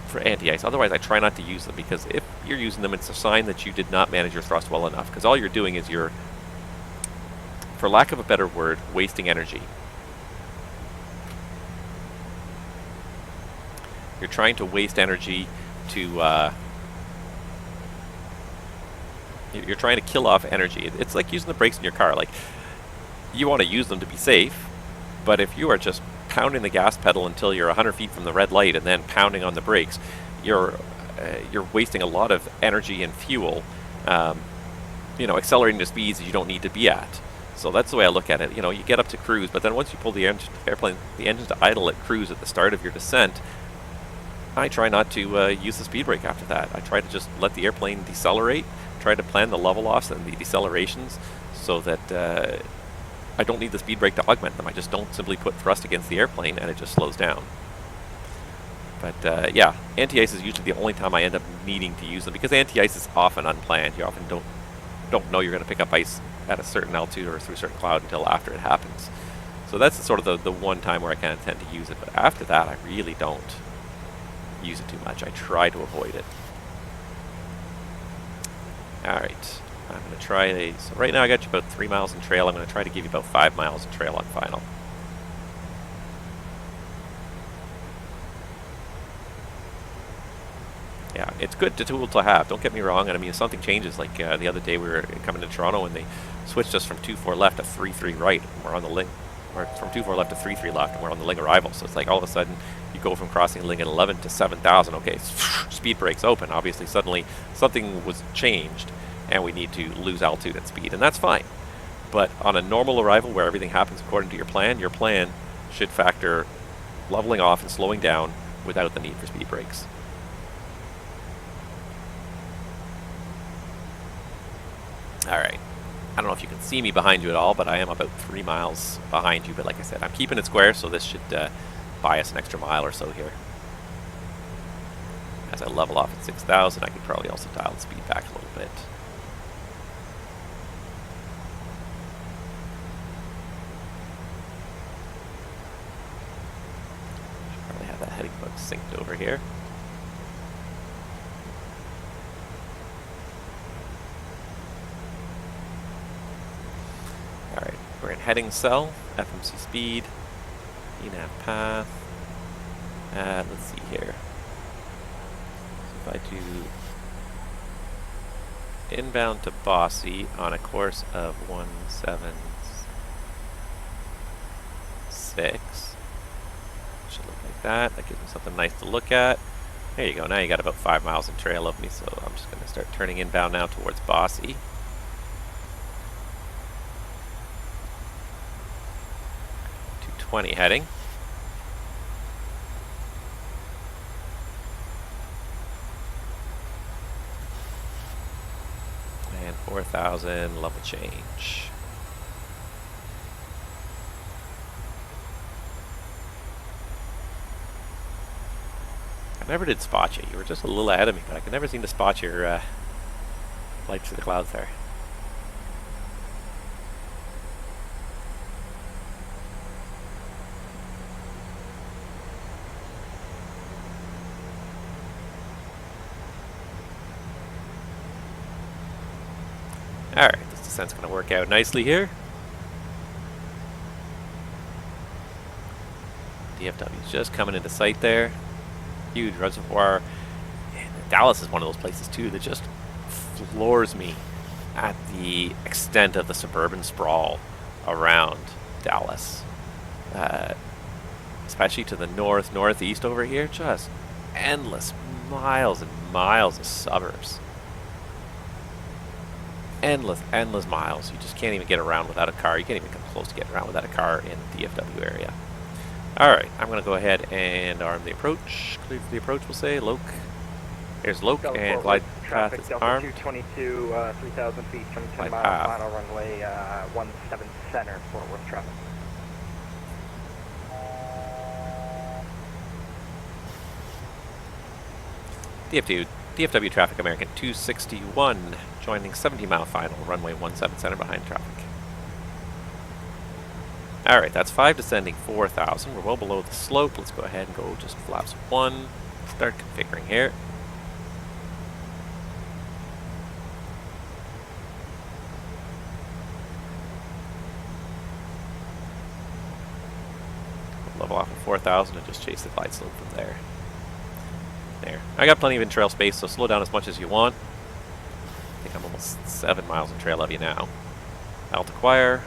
for anti-ice. Otherwise, I try not to use them, because if you're using them, it's a sign that you did not manage your thrust well enough, because all you're doing is you're, for lack of a better word, wasting energy. You're trying to waste energy to you're trying to kill off energy. It's like using the brakes in your car. Like, you want to use them to be safe, but if you are just pounding the gas pedal until you're 100 feet from the red light and then pounding on the brakes, you're wasting a lot of energy and fuel, accelerating to speeds you don't need to be at. So that's the way I look at it. You get up to cruise, but then once you pull the engine to idle at cruise at the start of your descent, I try not to use the speed brake after that. I try to just let the airplane decelerate, try to plan the level offs and the decelerations so that I don't need the speed brake to augment them. I just don't simply put thrust against the airplane and it just slows down. But yeah, anti-ice is usually the only time I end up needing to use them, because anti-ice is often unplanned. You often don't know you're going to pick up ice at a certain altitude or through a certain cloud until after it happens. So that's sort of the one time where I kind of tend to use it. But after that, I really don't use it too much. I try to avoid it. Alright, I'm going to try so right now I got you about 3 miles in trail. I'm going to try to give you about 5 miles in trail on final. Yeah, it's good tool to have, don't get me wrong. And I mean, if something changes, like the other day we were coming to Toronto and they switched us from 2-4 left to 3-3 right, and we're on the Ling, or from 2-4 left to 3-3 left, and we're on the Ling arrival. So it's like all of a sudden you go from crossing Ling at 11 to 7,000. Okay, speed brakes open. Obviously, suddenly something was changed, and we need to lose altitude and speed, and that's fine. But on a normal arrival where everything happens according to your plan should factor leveling off and slowing down without the need for speed brakes. Alright, I don't know if you can see me behind you at all, but I am about 3 miles behind you. But like I said, I'm keeping it square, so this should buy us an extra mile or so here. As I level off at 6,000, I could probably also dial the speed back a little bit. Should probably have that heading bug synced over here. Alright, we're in heading cell, FMC speed, ENAV path. Let's see here. So if I do inbound to Bossy on a course of 176, should look like that. That gives me something nice to look at. There you go, now you got about 5 miles in trail of me, so I'm just going to start turning inbound now towards Bossy. 220 heading. And 4,000 level change. I never did spot you. You were just a little ahead of me, but I could never seem to spot your light through the clouds there. Alright, this descent's going to work out nicely here. DFW's just coming into sight there. Huge reservoir. And Dallas is one of those places too that just floors me at the extent of the suburban sprawl around Dallas. Especially to the north, northeast over here. Just endless miles and miles of suburbs. Endless miles. You just can't even get around without a car. You can't even come close to getting around without a car in the DFW area. Alright, I'm going to go ahead and arm the approach. Clear for the approach, we'll say. Loke. There's Loke, and glide path is armed. 222, 3,000 feet from 10 mile final runway 17 center, Fort Worth traffic. DFW traffic, American 261, joining 70-mile final, runway 17 center behind traffic. Alright, that's 5 descending 4,000. We're well below the slope. Let's go ahead and go just flaps 1. Start configuring here. Level off at 4,000 and just chase the glide slope from there. There. I got plenty of in-trail space, so slow down as much as you want. I think I'm almost 7 miles in trail of you now. Alt acquire.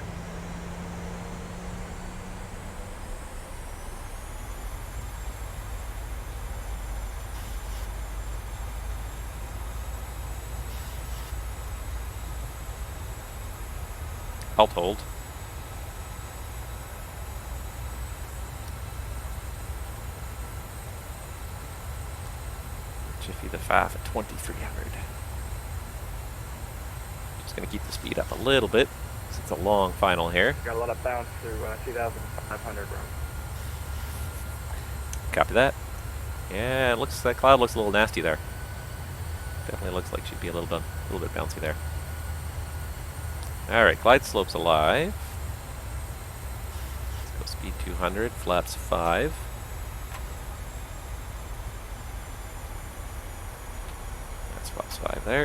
Alt hold. Jiffy the FAF at 2300. Just going to keep the speed up a little bit because it's a long final here. Got a lot of bounce through 2,500 room. Copy that. Yeah, it looks, that cloud looks a little nasty there. Definitely looks like she'd be a little bit bouncy there. All right, glide slope's alive. Let's go speed 200, flaps 5. That's flaps 5 there.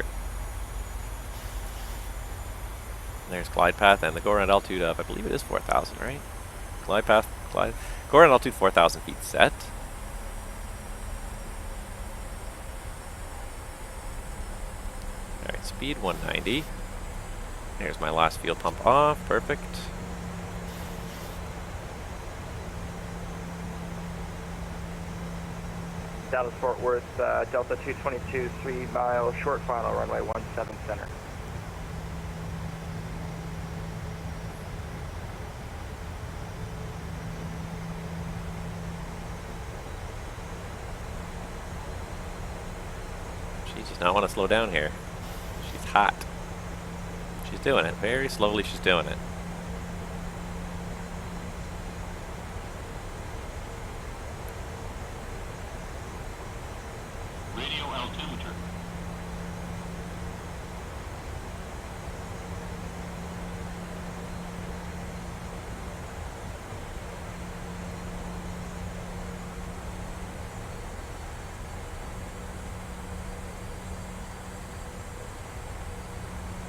And there's glide path and the go around altitude of, I believe it is 4,000, right? Glide path, go around altitude 4,000 feet set. All right, speed 190. There's my last fuel pump off. Perfect. Dallas Fort Worth, Delta 222, 3 mile short final, runway 17 center. She does not want to slow down here. She's hot. She's doing it. Very slowly she's doing it. Radio altimeter.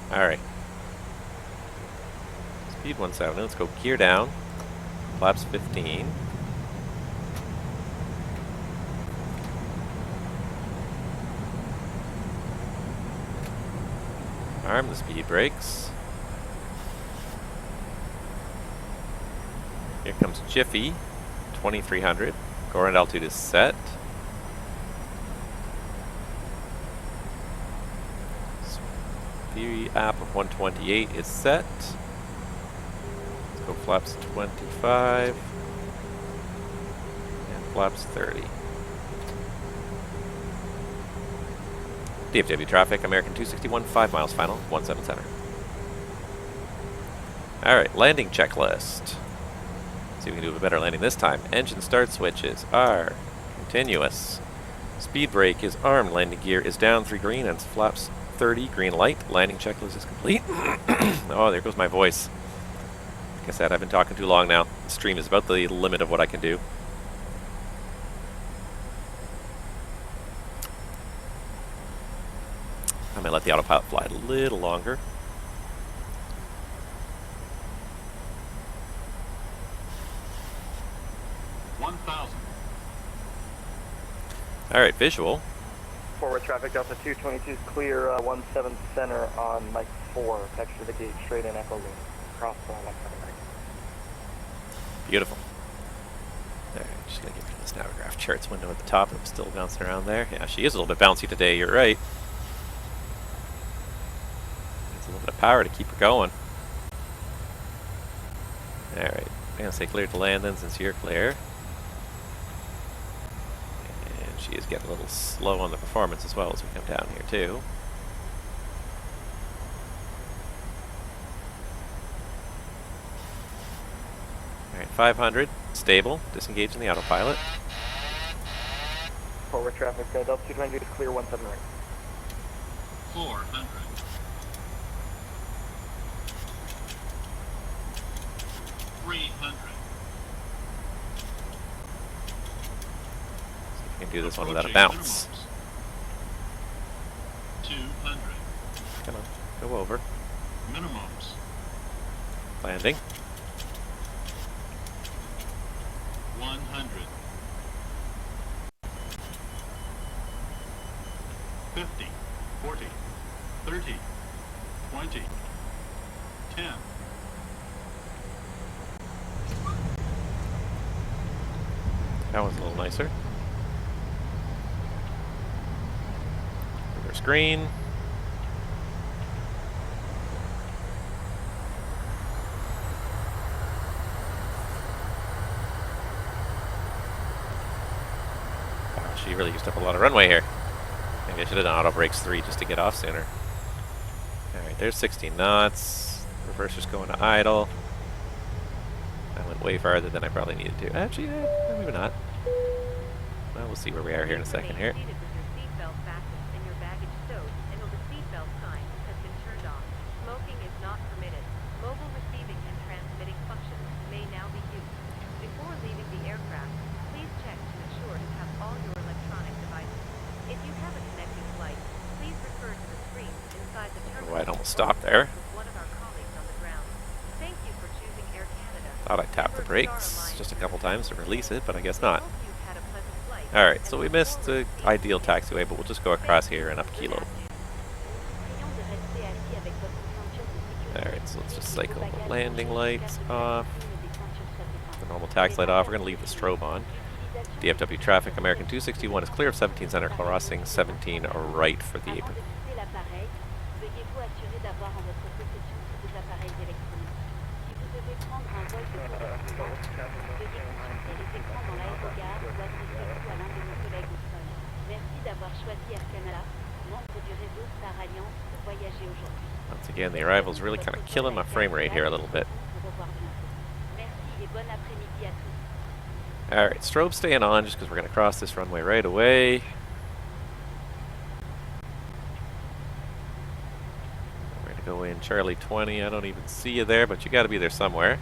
All right. Speed 170. Let's go gear down. Flaps 15. Arm the speed brakes. Here comes Jiffy, 2300. Go around altitude is set. Speed app of 128 is set. Let's go flaps 25 and flaps 30. DFW traffic, American 261, 5 miles final, 17 center. Alright, landing checklist. See if we can do a better landing this time. Engine start switches are continuous. Speed brake is armed. Landing gear is down 3 green and flaps 30, green light. Landing checklist is complete. Oh, there goes my voice. Like I said, I've been talking too long now. The stream is about the limit of what I can do. I might let the autopilot fly a little longer. Alright, visual. Forward traffic, Delta 222 is clear, 17 center on Mike 4. Texture the gate, straight in Echo Lima. Cross 179. Beautiful. There, just gonna get rid of this Navigraph charts window at the top. I'm still bouncing around there. Yeah, she is a little bit bouncy today, you're right. Needs a little bit of power to keep her going. Alright, I'm gonna say clear to land then since you're clear. And she is getting a little slow on the performance as well as we come down here too. Alright, 500, stable, disengage in the autopilot. Forward traffic, Delta 222 is clear, 17 right. 400. 300. See if we can do this one without a bounce. 200. Come on, go over. Minimums. Landing. 100. 50, 40, 30, 20, 10. That one's a little nicer. Reverse green. Wow, she really used up a lot of runway here. Maybe I should have done auto brakes 3 just to get off sooner. Alright, there's 16 knots. Reverser's going to idle. I went way farther than I probably needed to. Actually, maybe not. Well, we'll see where we are here in a second here. Oh, I'd almost stopped there. Thought I tapped the brakes just a couple times to release it, but I guess not. Alright, so we missed the ideal taxiway, but we'll just go across here and up Kilo. Alright, so let's just cycle the landing lights off. The normal tax light off. We're going to leave the strobe on. DFW traffic, American 261 is clear of 17 center crossing, 17 right for the apron. Once again, the arrival's really kind of killing my frame rate here a little bit. Alright, strobe staying on just because we're going to cross this runway right away. We're going to go in Charlie 20. I don't even see you there, but you got to be there somewhere.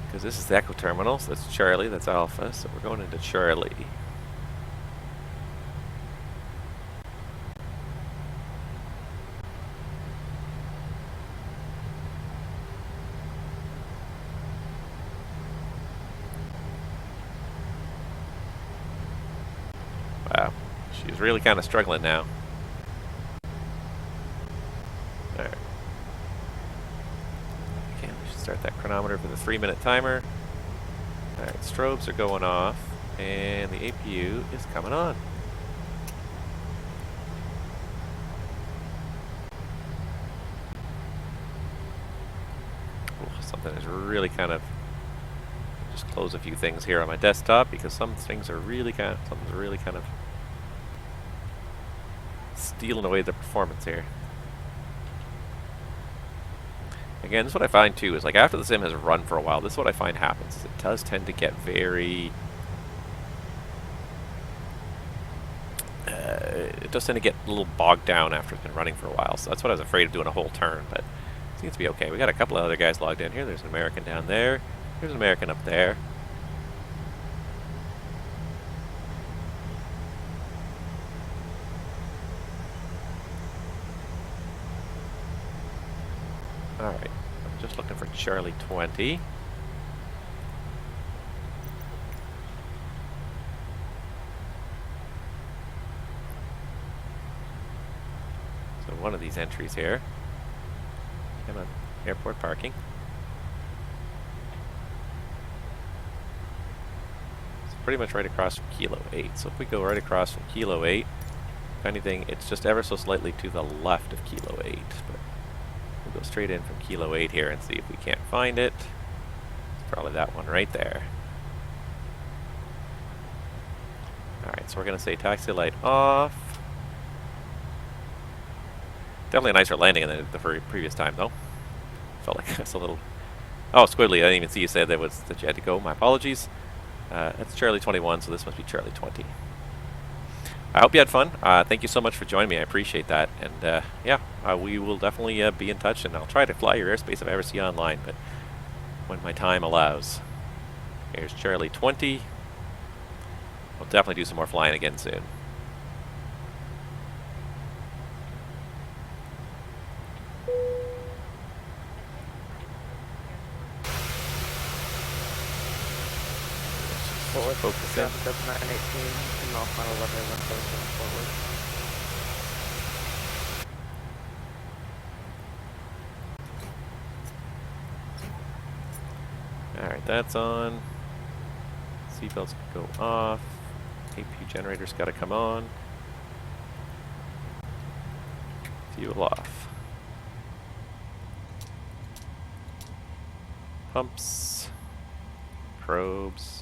Because this is the Echo Terminal, so that's Charlie, that's Alpha, so we're going into Charlie. Wow, she's really kind of struggling now. Alright. Okay, we should start that chronometer for the 3-minute timer. Alright, strobes are going off, and the APU is coming on. Ooh, something is really kind of... Just close a few things here on my desktop because some things are really kind of stealing away the performance here. Again, this is what I find too, is like after the sim has run for a while, this is what I find happens. Is it does tend to get very... it does tend to get a little bogged down after it's been running for a while, so that's what I was afraid of doing a whole turn, but it seems to be okay. We got a couple of other guys logged in here. There's an American down there. There's an American up there. Alright, I'm just looking for Charlie 20. So one of these entries here. Come on, airport parking. It's pretty much right across from Kilo 8. So if we go right across from Kilo 8, if anything, it's just ever so slightly to the left of Kilo 8. But we'll go straight in from Kilo 8 here and see if we can't find it. It's probably that one right there. Alright, so we're going to say taxi light off. Definitely a nicer landing than the previous time, though. Felt like it's a little... Oh, squiggly, I didn't even see you said that you had to go. My apologies. That's Charlie 21, so this must be Charlie 20. I hope you had fun. Thank you so much for joining me. I appreciate that. And yeah, we will definitely be in touch, and I'll try to fly your airspace if I ever see you online, but when my time allows. Here's Charlie 20. We'll definitely do some more flying again soon. Focus in. Traffic up 918, 10 mile final 11, forward. Alright, that's on. Seatbelts can go off. AP generator's got to come on. Fuel off. Pumps. Probes.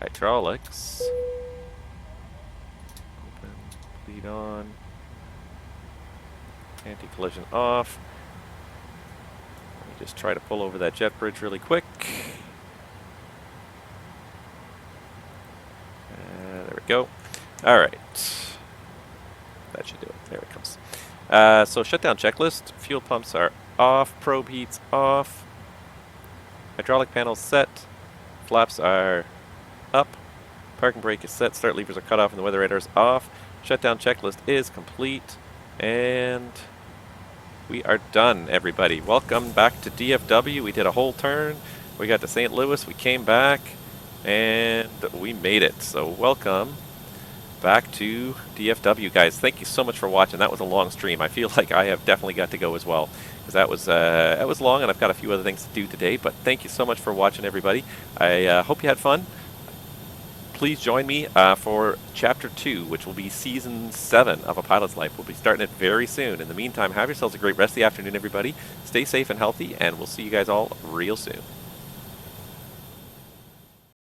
Hydraulics. Open. Lead on. Anti-collision off. Let me just try to pull over that jet bridge really quick. There we go. All right. That should do it. There it comes. So shutdown checklist. Fuel pumps are off. Probe heats off. Hydraulic panels set. Flaps are up. Parking brake is set. Start levers are cut off and the weather radar is off. Shutdown checklist is complete. And we are done, everybody. Welcome back to DFW. We did a whole turn. We got to St. Louis. We came back. And we made it. So welcome back to DFW, guys. Thank you so much for watching. That was a long stream. I feel like I have definitely got to go as well, because that was long, and I've got a few other things to do today. But thank you so much for watching, everybody. I hope you had fun. Please join me for Chapter 2, which will be Season 7 of A Pilot's Life. We'll be starting it very soon. In the meantime, have yourselves a great rest of the afternoon, everybody. Stay safe and healthy, and we'll see you guys all real soon.